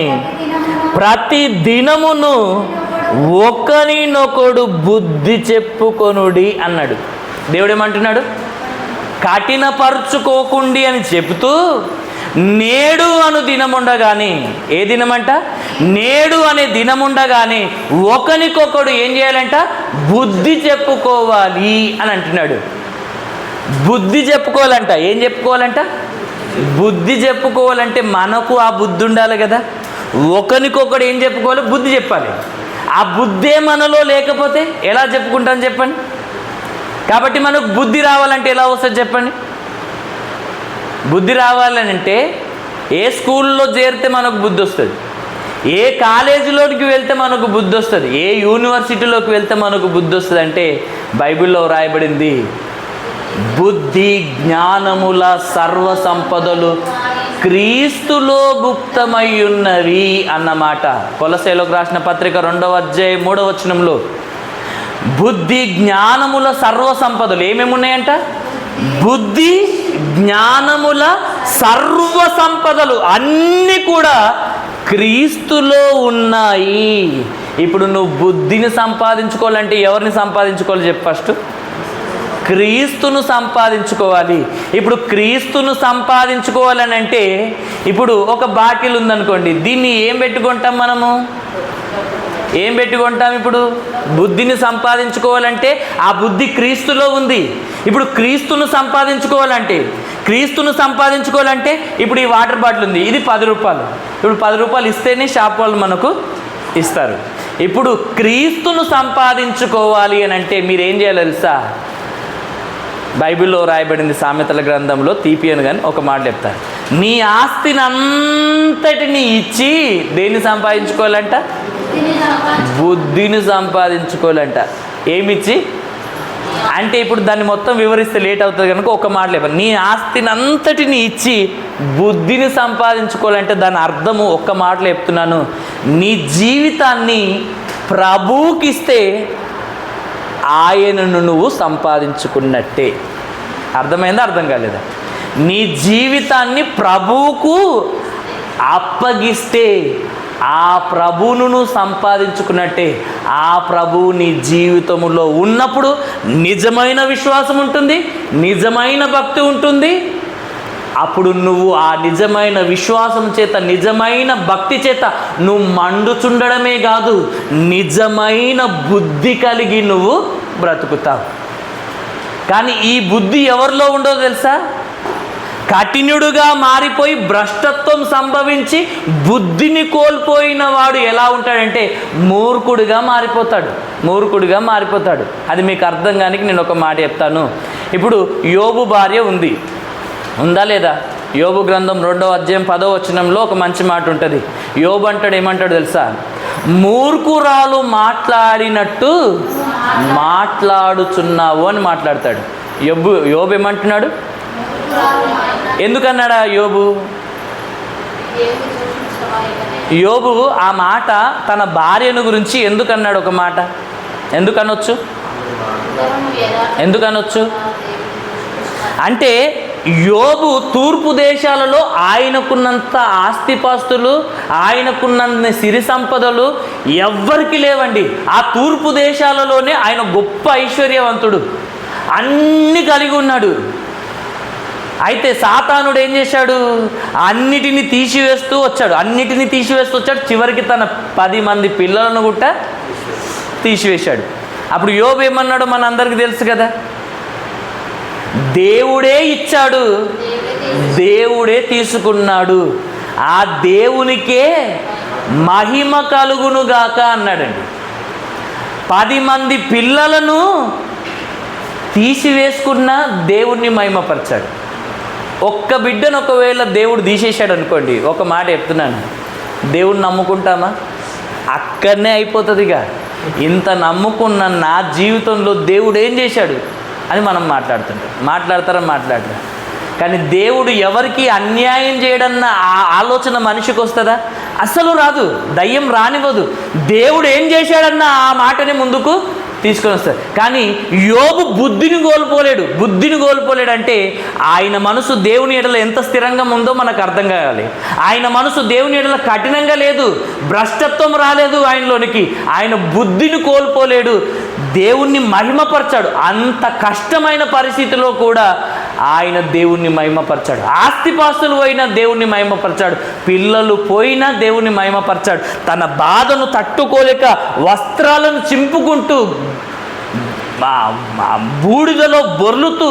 ప్రతి దినమును ఒకరినొకడు బుద్ధి చెప్పుకొనుడి అన్నాడు. దేవుడు ఏమంటున్నాడు? కఠినపరుచుకోకుండి అని చెబుతూ నేడు అను దినముండగానే, ఏ దినమంట? నేడు అనే దినముండగానే ఒకరికొకడు ఏం చేయాలంట? బుద్ధి చెప్పుకోవాలి అని అంటున్నాడు. బుద్ధి చెప్పుకోవాలంట. ఏం చెప్పుకోవాలంట? బుద్ధి చెప్పుకోవాలంటే మనకు ఆ బుద్ధి ఉండాలి కదా. ఒకరికొకడు ఏం చెప్పుకోవాలి? బుద్ధి చెప్పాలి. ఆ బుద్ధే మనలో లేకపోతే ఎలా చెప్పుకుంటాం చెప్పండి? కాబట్టి మనకు బుద్ధి రావాలంటే ఎలా వస్తుంది చెప్పండి? బుద్ధి రావాలంటే ఏ స్కూల్లో చేరితే మనకు బుద్ధి వస్తుంది, ఏ కాలేజీలోకి వెళ్తే మనకు బుద్ధి వస్తుంది, ఏ యూనివర్సిటీలోకి వెళ్తే మనకు బుద్ధి వస్తుంది అంటే బైబిల్లో రాయబడింది, బుద్ధి జ్ఞానముల సర్వ సంపదలు క్రీస్తులో గుప్తమై ఉన్నవి అన్నమాట. కొలస్సీలకు రాసిన పత్రిక 2వ అధ్యాయం 3వ వచనంలో బుద్ధి జ్ఞానముల సర్వ సంపదలు ఏమేమి ఉన్నాయంట? బుద్ధి జ్ఞానముల సర్వ సంపదలు అన్నీ కూడా క్రీస్తులో ఉన్నాయి. ఇప్పుడు నువ్వు బుద్ధిని సంపాదించుకోవాలంటే ఎవరిని సంపాదించుకోవాలి చెప్పు? ఫస్ట్ క్రీస్తును సంపాదించుకోవాలి. ఇప్పుడు క్రీస్తును సంపాదించుకోవాలని అంటే ఇప్పుడు ఒక బాటిల్ ఉందనుకోండి, దీన్ని ఏం పెట్టుకుంటాం మనము? ఏం పెట్టుకుంటాం? ఇప్పుడు బుద్ధిని సంపాదించుకోవాలంటే ఆ బుద్ధి క్రీస్తులో ఉంది. ఇప్పుడు క్రీస్తును సంపాదించుకోవాలంటే ఇప్పుడు ఈ వాటర్ బాటిల్ ఉంది, ఇది 10 రూపాయలు. ఇప్పుడు 10 రూపాయలు ఇస్తేనే షాప్ వాళ్ళు మనకు ఇస్తారు. ఇప్పుడు క్రీస్తును సంపాదించుకోవాలి అని అంటే మీరు ఏం చేయాలి తెలుసా? బైబిల్లో రాయబడింది సామెతల గ్రంథంలో తీపియను కానీ ఒక మాట చెప్తారు, నీ ఆస్తిని అంతటిని ఇచ్చి దేన్ని సంపాదించుకోవాలంట? బుద్ధిని సంపాదించుకోవాలంట. ఏమిచ్చి అంటే ఇప్పుడు దాన్ని మొత్తం వివరిస్తే లేట్ అవుతుంది కనుక ఒక మాట చెప్పాలి, నీ ఆస్తిని అంతటిని ఇచ్చి బుద్ధిని సంపాదించుకోవాలంటే దాని అర్థము ఒక్క మాటలో చెప్తున్నాను, నీ జీవితాన్ని ప్రభువుకిస్తే ఆయనను నువ్వు సంపాదించుకున్నట్టే. అర్థమైందా? అర్థం కాలేదా? నీ జీవితాన్ని ప్రభువుకు అప్పగిస్తే ఆ ప్రభువును నువ్వు సంపాదించుకున్నట్టే. ఆ ప్రభువు నీ జీవితంలో ఉన్నప్పుడు నిజమైన విశ్వాసం ఉంటుంది, నిజమైన భక్తి ఉంటుంది, అప్పుడు నువ్వు ఆ నిజమైన విశ్వాసం చేత, నిజమైన భక్తి చేత నువ్వు మండుచుండడమే కాదు, నిజమైన బుద్ధి కలిగి నువ్వు బ్రతుకుతావు. కానీ ఈ బుద్ధి ఎవరిలో ఉండదో తెలుసా? కఠినుడుగా మారిపోయి భ్రష్టత్వం సంభవించి బుద్ధిని కోల్పోయిన వాడు ఎలా ఉంటాడంటే మూర్ఖుడిగా మారిపోతాడు. అది మీకు అర్థం కానికి నేను ఒక మాట చెప్తాను. ఇప్పుడు యోబు భార్య ఉందా లేదా? యోబు గ్రంథం 2వ అధ్యాయం 10వ వచనంలో ఒక మంచి మాట ఉంటుంది. యోబు అంటాడు, ఏమంటాడు తెలుసా? మూర్ఖురాలు మాట్లాడినట్టు మాట్లాడుచున్నావు అని మాట్లాడతాడు. యోబు ఏమంటున్నాడు? ఎందుకన్నాడా యోబు ఆ మాట తన భార్యను గురించి ఎందుకన్నాడు? ఒక మాట ఎందుకనొచ్చు అంటే యోబు తూర్పు దేశాలలో ఆయనకున్నంత ఆస్తిపాస్తులు, ఆయనకున్నంత సిరి సంపదలు ఎవ్వరికి లేవండి. ఆ తూర్పు దేశాలలోనే ఆయన గొప్ప ఐశ్వర్యవంతుడు, అన్ని కలిగి ఉన్నాడు. అయితే సాతానుడు ఏం చేశాడు? అన్నిటినీ తీసివేస్తూ వచ్చాడు. చివరికి తన 10 మంది పిల్లలను కూడా తీసివేశాడు. అప్పుడు యోబు ఏమన్నాడో మన అందరికీ తెలుసు కదా. దేవుడే ఇచ్చాడు, దేవుడే తీసుకున్నాడు, ఆ దేవునికే మహిమ కలుగునుగాక అన్నాడండి. 10 మంది పిల్లలను తీసివేసుకున్న దేవుణ్ణి మహిమపరిచాడు. ఒక్క బిడ్డను ఒకవేళ దేవుడు తీసేశాడు అనుకోండి, ఒక మాట చెప్తున్నాను, దేవుడిని నమ్ముకుంటామా? అక్కడనే అయిపోతుంది. ఇక ఇంత నమ్ముకున్న నా జీవితంలో దేవుడు ఏం చేశాడు అని మనం మాట్లాడతారా? కానీ దేవుడు ఎవరికి అన్యాయం చేయడన్న ఆలోచన మనిషికి వస్తుందా? అస్సలు రాదు. దయ్యం రానివ్వదు. దేవుడు ఏం చేశాడన్న ఆ మాటని ముందుకు తీసుకొని వస్తారు. కానీ యోబు బుద్ధిని కోల్పోలేడు అంటే ఆయన మనసు దేవుని ఎడల ఎంత స్థిరంగా ఉందో మనకు అర్థం కావాలి. ఆయన మనసు దేవుని ఎడల కఠినంగా లేదు, భ్రష్టత్వం రాలేదు ఆయనలోనికి. ఆయన బుద్ధిని కోల్పోలేడు, దేవుణ్ణి మహిమపరచాడు. అంత కష్టమైన పరిస్థితిలో కూడా ఆయన దేవుణ్ణి మహిమపరచాడు. ఆస్తిపాస్తులు పోయినా దేవుణ్ణి మహిమపరచాడు, పిల్లలు పోయినా దేవుణ్ణి మహిమపరచాడు. తన బాధను తట్టుకోలేక వస్త్రాలను చింపుకుంటూ బూడిదలో బొర్లుతూ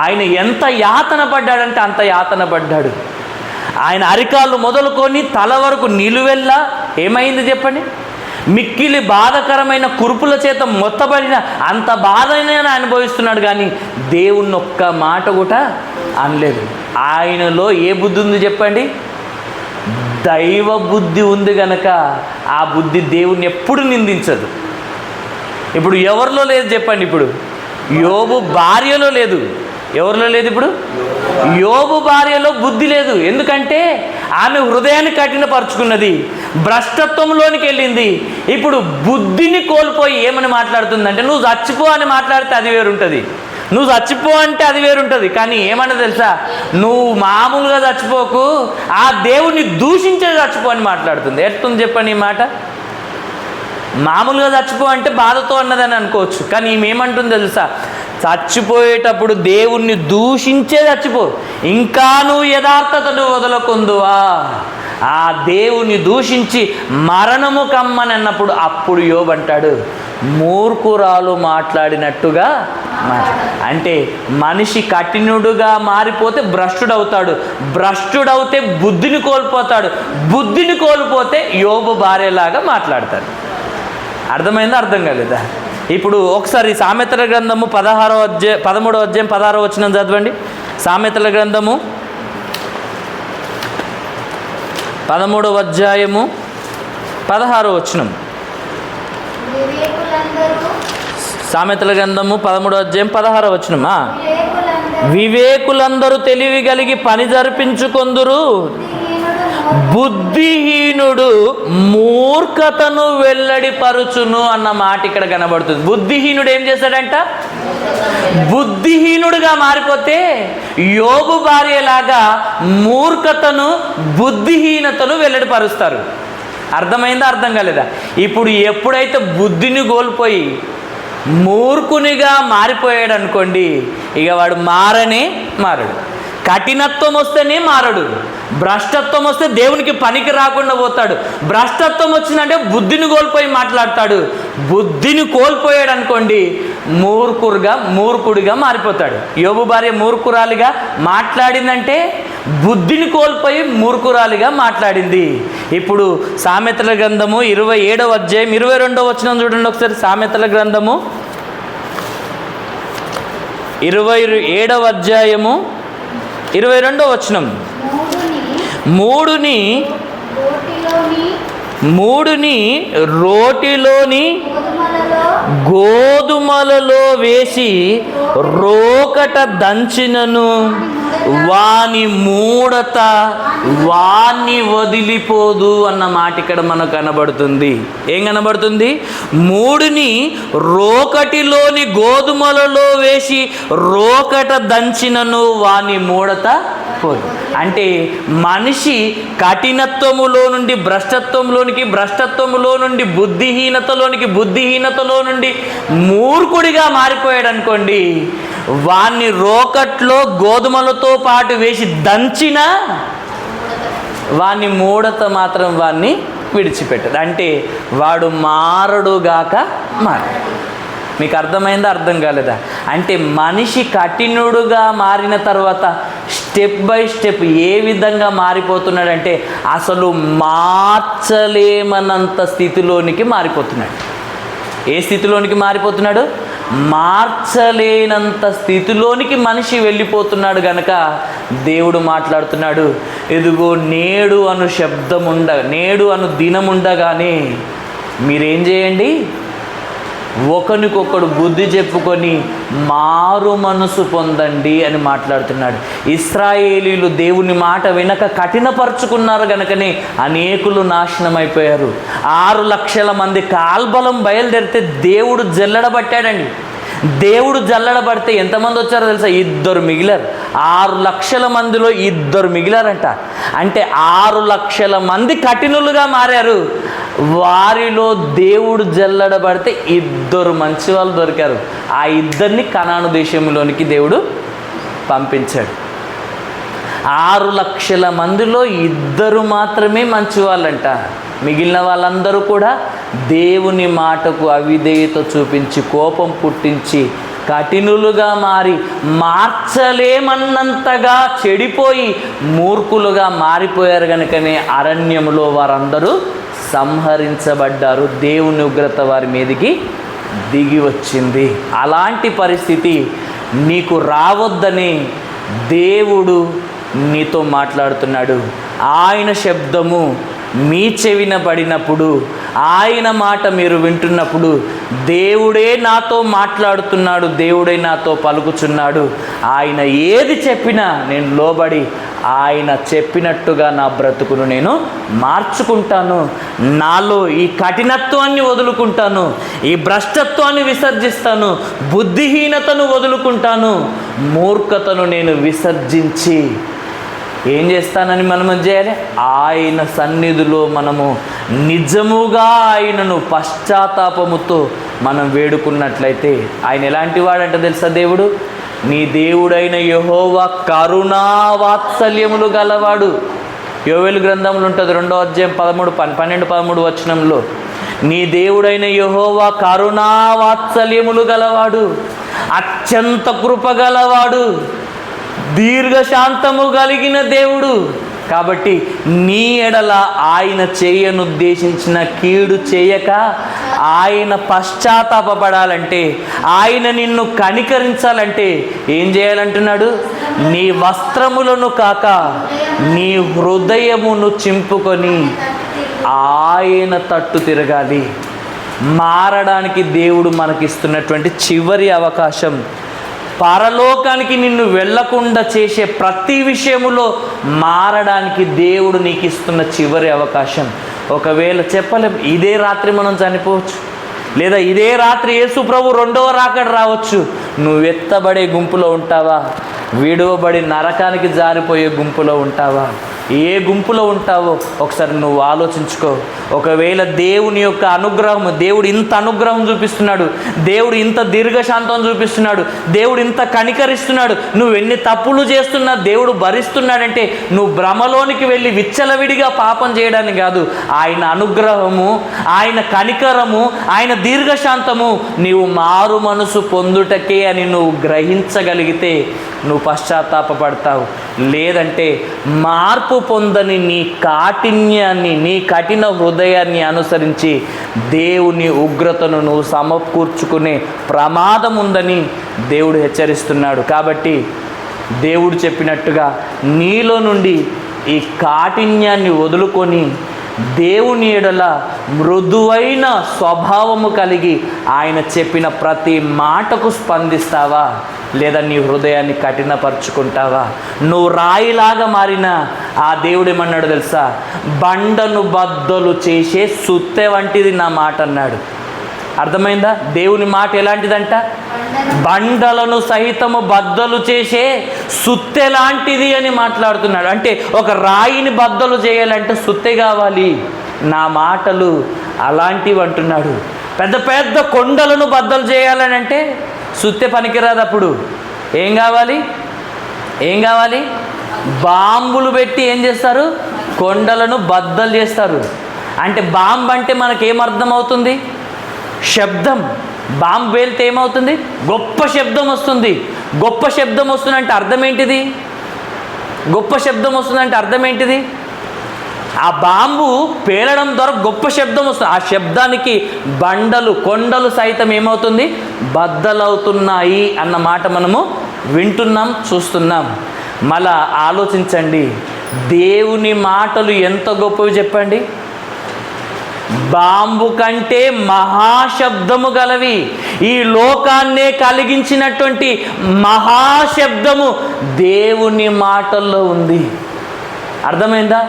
ఆయన ఎంత యాతన పడ్డాడంటే అంత యాతన పడ్డాడు. ఆయన అరికాళ్ళు మొదలుకొని తల వరకు నిలువెల్లా ఏమైంది చెప్పండి? మిక్కిలి బాధకరమైన కురుపుల చేత మొత్తబడిన అంత బాధనే అనుభవిస్తున్నాడు. కానీ దేవుణ్ణి ఒక్క మాట కూడా అనలేదు. ఆయనలో ఏ బుద్ధి ఉంది చెప్పండి? దైవ బుద్ధి ఉంది గనక ఆ బుద్ధి దేవుణ్ణి ఎప్పుడు నిందించదు. ఇప్పుడు ఎవరిలో లేదు చెప్పండి? ఇప్పుడు యోబు భార్యలో లేదు. ఎవరిలో లేదు? ఇప్పుడు యోబు భార్యలో బుద్ధి లేదు. ఎందుకంటే ఆమె హృదయాన్ని కఠినపరుచుకున్నది, భ్రష్టత్వంలోనికి వెళ్ళింది. ఇప్పుడు బుద్ధిని కోల్పోయి ఏమని మాట్లాడుతుందంటే, నువ్వు చచ్చిపో అని మాట్లాడితే అది వేరుంటుంది, నువ్వు చచ్చిపో అంటే అది వేరుంటుంది. కానీ ఏమన్నా తెలుసా? నువ్వు మామూలుగా చచ్చిపోకు, ఆ దేవుణ్ణి దూషించే చచ్చిపో అని మాట్లాడుతుంది. ఎట్లుంది చెప్పండి ఈ మాట? మామూలుగా చచ్చిపో అంటే బాధతో అన్నదని అనుకోవచ్చు, కానీ ఈమెమంటుంది తెలుసా? చచ్చిపోయేటప్పుడు దేవుణ్ణి దూషించే చచ్చిపో, ఇంకా నువ్వు యథార్థతను వదలకుందువా, ఆ దేవుని దూషించి మరణము కమ్మని అన్నప్పుడు అప్పుడు యోబు అంటాడు, మూర్ఖురాలు మాట్లాడినట్టుగా అంటే మనిషి కఠినుడుగా మారిపోతే భ్రష్టుడవుతాడు, భ్రష్టుడవుతే బుద్ధిని కోల్పోతాడు, బుద్ధిని కోల్పోతే యోబు భార్యలాగా మాట్లాడతాడు. అర్థమైందా? అర్థం కాలేదా? ఇప్పుడు ఒకసారి సామెతల గ్రంథము 13వ అధ్యాయం 16వ వచనం చదవండి. సామెతల గ్రంథము 13వ అధ్యాయము 16వ వచనం. సామెతల గ్రంథము 13వ అధ్యాయం 16వ వచనం. వివేకులందరూ తెలివి కలిగి పని జరిపించుకొందురు, బుద్ధిహీనుడు మూర్ఖతను వెల్లడిపరుచును అన్న మాట ఇక్కడ కనబడుతుంది. బుద్ధిహీనుడు ఏం చేశాడంట? బుద్ధిహీనుడుగా మారిపోతే యోబు భార్యలాగా మూర్ఖతను, బుద్ధిహీనతను వెల్లడిపరుస్తారు. అర్థమైందా? అర్థం కాలేదా? ఇప్పుడు ఎప్పుడైతే బుద్ధిని కోల్పోయి మూర్ఖునిగా మారిపోయాడు అనుకోండి, ఇక వాడు మారడు. కఠినత్వం వస్తేనే మారడు. భ్రష్టత్వం వస్తే దేవునికి పనికి రాకుండా పోతాడు. భ్రష్టత్వం వచ్చిందంటే బుద్ధిని కోల్పోయి మాట్లాడతాడు. బుద్ధిని కోల్పోయాడు అనుకోండి, మూర్ఖుడిగా మారిపోతాడు. యోబు భార్య మూర్ఖురాలిగా మాట్లాడిందంటే బుద్ధిని కోల్పోయి మూర్ఖురాలిగా మాట్లాడింది. ఇప్పుడు సామెతల గ్రంథము 27వ అధ్యాయం 22వ వచనం చూడండి ఒకసారి. సామెతల గ్రంథము 27వ అధ్యాయము 22వ వచనం. మూడుని రోటిలోని గోధుమలలో వేసి రోకట దంచినను వాని మూడత వాణ్ణి వదిలిపోదు అన్న మాట ఇక్కడ మనకు కనబడుతుంది. ఏం కనబడుతుంది? మూడుని రోకటిలోని గోధుమలలో వేసి రోకట దంచినను వాని మూడత పోదు. అంటే మనిషి కఠినత్వములో నుండి భ్రష్టత్వంలోనికి, భ్రష్టత్వములో నుండి బుద్ధిహీనతలో నుండి మూర్ఖుడిగా మారిపోయాడు అనుకోండి, వాణ్ణి రోకట్లో గోధుమలతో పాటు వేసి దంచిన వాణ్ణి మూడత మాత్రం వాణ్ణి విడిచిపెట్టదు. అంటే వాడు మారడుగాక మారడు. మీకు అర్థమైందా? అర్థం కాలేదా? అంటే మనిషి కఠినుడుగా మారిన తర్వాత స్టెప్ బై స్టెప్ ఏ విధంగా మారిపోతున్నాడంటే అసలు మార్చలేమన్నంత స్థితిలోనికి మారిపోతున్నాడు. ఏ స్థితిలోనికి మారిపోతున్నాడు? మార్చలేనంత స్థితిలోనికి మనిషి వెళ్ళిపోతున్నాడు. గనక దేవుడు మాట్లాడుతున్నాడు, ఎదుగో నేడు అను దినముండగానే మీరేం చేయండి, ఒకరికొకడు బుద్ధి చెప్పుకొని మారు మనసు పొందండి అని మాట్లాడుతున్నాడు. ఇశ్రాయేలీలు దేవుని మాట వినక కఠినపరుచుకున్నారు గనుకనే అనేకులు నాశనం అయిపోయారు. 6 లక్షల మంది కాల్బలం బయలుదేరితే దేవుడు జల్లడబట్టాడండి. దేవుడు జల్లడబడితే ఎంతమంది వచ్చారో తెలుసా? 2 మిగిలారు. 6 లక్షల మందిలో 2 మిగిలారంట. అంటే 6 లక్షల మంది కఠినులుగా మారారు. వారిలో దేవుడు జల్లడబడితే 2 మంచి వాళ్ళు దొరికారు. ఆ 2 కనాను దేశంలోనికి దేవుడు పంపించాడు. 6 లక్షల మందిలో 2 మాత్రమే మంచి వాళ్ళంట. మిగిలిన వాళ్ళందరూ కూడా దేవుని మాటకు అవిధేయత చూపించి, కోపం పుట్టించి, కఠినులుగా మారి, మార్చలేమన్నంతగా చెడిపోయి మూర్ఖులుగా మారిపోయారు. కనుకనే అరణ్యములో వారందరూ సంహరించబడ్డారు. దేవుని ఉగ్రత వారి మీదకి దిగి వచ్చింది. అలాంటి పరిస్థితి నీకు రావద్దని దేవుడు నీతో మాట్లాడుతున్నాడు. ఆయన శబ్దము మీ చెవిన పడినప్పుడు, ఆయన మాట మీరు వింటున్నప్పుడు దేవుడే నాతో మాట్లాడుతున్నాడు, దేవుడే నాతో పలుకుచున్నాడు. ఆయన ఏది చెప్పినా నేను లోబడి ఆయన చెప్పినట్టుగా నా బ్రతుకును నేను మార్చుకుంటాను. నాలో ఈ కఠినత్వాన్ని వదులుకుంటాను, ఈ భ్రష్టత్వాన్ని విసర్జిస్తాను, బుద్ధిహీనతను వదులుకుంటాను, మూర్ఖతను నేను విసర్జించి ఏం చేస్తానని మనం చేయాలి? ఆయన సన్నిధిలో మనము నిజముగా ఆయనను పశ్చాత్తాపముతో మనం వేడుకున్నట్లయితే, ఆయన ఎలాంటి వాడంటే తెలుసా? దేవుడు నీ దేవుడైన యెహోవా కరుణా వాత్సల్యములు గలవాడు. యోవేలు గ్రంథంలో ఉంటుంది 2వ అధ్యాయం 12-13 వచనంలో, నీ దేవుడైన యెహోవా కరుణా వాత్సల్యములు గలవాడు, అత్యంత కృప గలవాడు, దీర్ఘశాంతము కలిగిన దేవుడు. కాబట్టి నీ ఎడల ఆయన చేయనుద్దేశించిన కీడు చేయక, ఆయన పశ్చాత్తాపపడాలంటే, ఆయన నిన్ను కనికరించాలంటే ఏం చేయాలంటున్నాడు? నీ వస్త్రములను కాక నీ హృదయమును చింపుకొని ఆయన తట్టు తిరగాలి. మారడానికి దేవుడు మనకిస్తున్నటువంటి చివరి అవకాశం, పరలోకానికి నిన్ను వెళ్లకుండా చేసే ప్రతి విషయములో మారడానికి దేవుడు నీకు ఇస్తున్న చివరి అవకాశం. ఒకవేళ చెప్పలేం, ఇదే రాత్రి మనం చనిపోవచ్చు, లేదా ఇదే రాత్రి యేసు ప్రభు 2వ రాకడ రావచ్చు. నువ్వు ఎత్తబడే గుంపులో ఉంటావా? విడువబడి నరకానికి జారిపోయే గుంపులో ఉంటావా? ఏ గుంపులో ఉంటావో ఒకసారి నువ్వు ఆలోచించుకో. ఒకవేళ దేవుని యొక్క అనుగ్రహం, దేవుడు ఇంత అనుగ్రహం చూపిస్తున్నాడు, దేవుడు ఇంత దీర్ఘశాంతం చూపిస్తున్నాడు, దేవుడు ఇంత కనికరిస్తున్నాడు, నువ్వు ఎన్ని తప్పులు చేస్తున్నా దేవుడు భరిస్తున్నాడంటే నువ్వు భ్రమలోనికి వెళ్ళి విచ్చలవిడిగా పాపం చేయడానికి కాదు. ఆయన అనుగ్రహము, ఆయన కనికరము, ఆయన దీర్ఘశాంతము నీవు మారు మనసు పొందుటకే అని నువ్వు గ్రహించగలిగితే నువ్వు పశ్చాత్తాపపడతావు. లేదంటే మార్పు పొందని నీ కాఠిన్యాన్ని, నీ కఠిన హృదయాన్ని అనుసరించి దేవుని ఉగ్రతను నువ్వు సమకూర్చుకునే ప్రమాదం ఉందని దేవుడు హెచ్చరిస్తున్నాడు. కాబట్టి దేవుడు చెప్పినట్టుగా నీలో నుండి ఈ కాఠిన్యాన్ని వదులుకొని దేవుని ఎడల మృదువైన స్వభావము కలిగి ఆయన చెప్పిన ప్రతి మాటకు స్పందిస్తావా, లేదా నీ హృదయాన్ని కఠినపరుచుకుంటావా? నువ్వు రాయిలాగా మారిన ఆ దేవుడు ఏమన్నాడు తెలుసా? బండను బద్దలు చేసే సుత్తె వంటిది నా మాట అన్నాడు. అర్థమైందా? దేవుని మాట ఎలాంటిదంట? బండలను సహితము బద్దలు చేసే సుత్తె లాంటిది అని మాట్లాడుతున్నాడు. అంటే ఒక రాయిని బద్దలు చేయాలంటే సుత్తె కావాలి. నా మాటలు అలాంటివి అంటున్నాడు. పెద్ద పెద్ద కొండలను బద్దలు చేయాలని అంటే సుత్తె పనికిరాదు. అప్పుడు ఏం కావాలి? ఏం కావాలి? బాంబులు పెట్టి ఏం చేస్తారు? కొండలను బద్దలు చేస్తారు. అంటే బాంబు అంటే మనకేమర్థం అవుతుంది? శబ్దం. బాంబు పేలితే ఏమవుతుంది? గొప్ప శబ్దం వస్తుంది. గొప్ప శబ్దం వస్తుందంటే అర్థం ఏంటిది? గొప్ప శబ్దం వస్తుందంటే అర్థం ఏంటిది? ఆ బాంబు పేలడం ద్వారా గొప్ప శబ్దం వస్తుంది. ఆ శబ్దానికి బండలు, కొండలు సైతం ఏమవుతుంది? బద్దలవుతున్నాయి అన్న మాట మనము వింటున్నాం, చూస్తున్నాం. మళ్ళా ఆలోచించండి, దేవుని మాటలు ఎంత గొప్పవి చెప్పండి. బాంబు కంటే మహాశబ్దము గలవి. ఈ లోకాన్నే కలిగించినటువంటి మహాశబ్దము దేవుని మాటల్లో ఉంది. అర్థమైందా?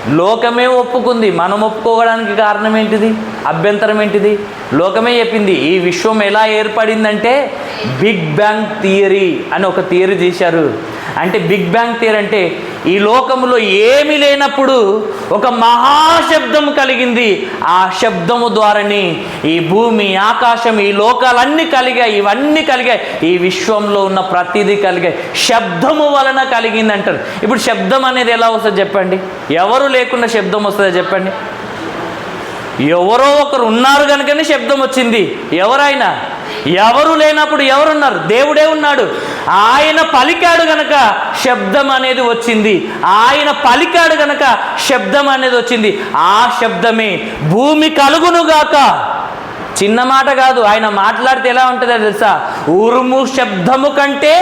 లోకమే ఒప్పుకుంది, మనం ఒప్పుకోవడానికి కారణం ఏంటిది? అభ్యంతరం ఏంటిది? లోకమే చెప్పింది. ఈ విశ్వం ఎలా ఏర్పడిందంటే బిగ్ బ్యాంగ్ థియరీ అని ఒక థియరీ తీశారు. అంటే బిగ్ బ్యాంగ్ థియరీ అంటే ఈ లోకంలో ఏమీ లేనప్పుడు ఒక మహాశబ్దం కలిగింది. ఆ శబ్దము ద్వారానే ఈ భూమి, ఆకాశం, ఈ లోకాలన్నీ కలిగాయి. ఇవన్నీ కలిగాయి. ఈ విశ్వంలో ఉన్న ప్రతిదీ కలిగాయి. శబ్దము వలన కలిగింది అంటారు. ఇప్పుడు శబ్దం అనేది ఎలా వస్తుంది చెప్పండి? ఎవరు లేకుండా శబ్దం వస్తుందో చెప్పండి? ఎవరో ఒకరు ఉన్నారు కనుకనే శబ్దం వచ్చింది. ఎవరైనా ఎవరు లేనప్పుడు ఎవరున్నారు? దేవుడే ఉన్నాడు. ఆయన పలికాడు గనక శబ్దం అనేది వచ్చింది. ఆయన పలికాడు గనక శబ్దం అనేది వచ్చింది. ఆ శబ్దమే భూమి కలుగునుగాక. చిన్న మాట కాదు. ఆయన మాట్లాడితే ఎలా ఉంటుందో తెలుసా? ఉరుము శబ్దము కంటే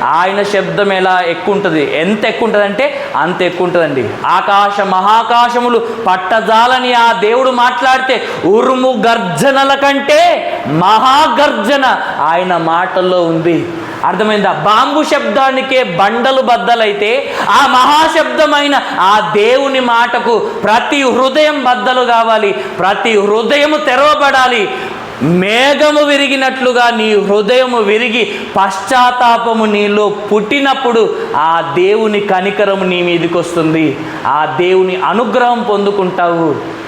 ఆయన శబ్దం ఎలా ఎక్కువ ఉంటుంది? ఎంత ఎక్కువ ఉంటుంది అంటే అంత ఎక్కువ ఉంటుందండి. ఆకాశ మహాకాశములు పట్టజాలని ఆ దేవుడు మాట్లాడితే ఉరుము గర్జనల కంటే మహాగర్జన ఆయన మాటల్లో ఉంది. అర్థమైందా? బాంబు శబ్దానికే బండలు బద్దలైతే ఆ మహాశబ్దమైన ఆ దేవుని మాటకు ప్రతి హృదయం బద్దలు కావాలి. ప్రతి హృదయము తెరవబడాలి. మేఘము విరిగినట్లుగా నీ హృదయము విరిగి పశ్చాత్తాపము నీలో పుట్టినప్పుడు ఆ దేవుని కనికరము నీ మీదకి వస్తుంది. ఆ దేవుని అనుగ్రహం పొందుకుంటావు.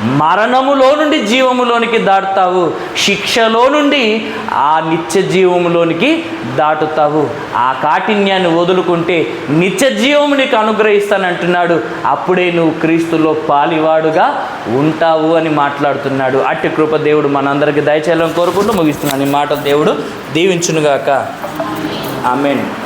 మరణములో నుండి జీవములోనికి దాటుతావు. శిక్షలో నుండి ఆ నిత్య జీవములోనికి దాటుతావు. ఆ కాఠిన్యాన్ని వదులుకుంటే నిత్య జీవము నీకు అనుగ్రహిస్తానంటున్నాడు. అప్పుడే నువ్వు క్రీస్తులో పాలివాడుగా ఉంటావు అని మాట్లాడుతున్నాడు. అట్టి కృప దేవుడు మనందరికీ దయచేయాలని కోరుకుంటూ ముగిస్తున్నాను. ఈ మాట దేవుడు దీవించునుగాక. ఆమేన్.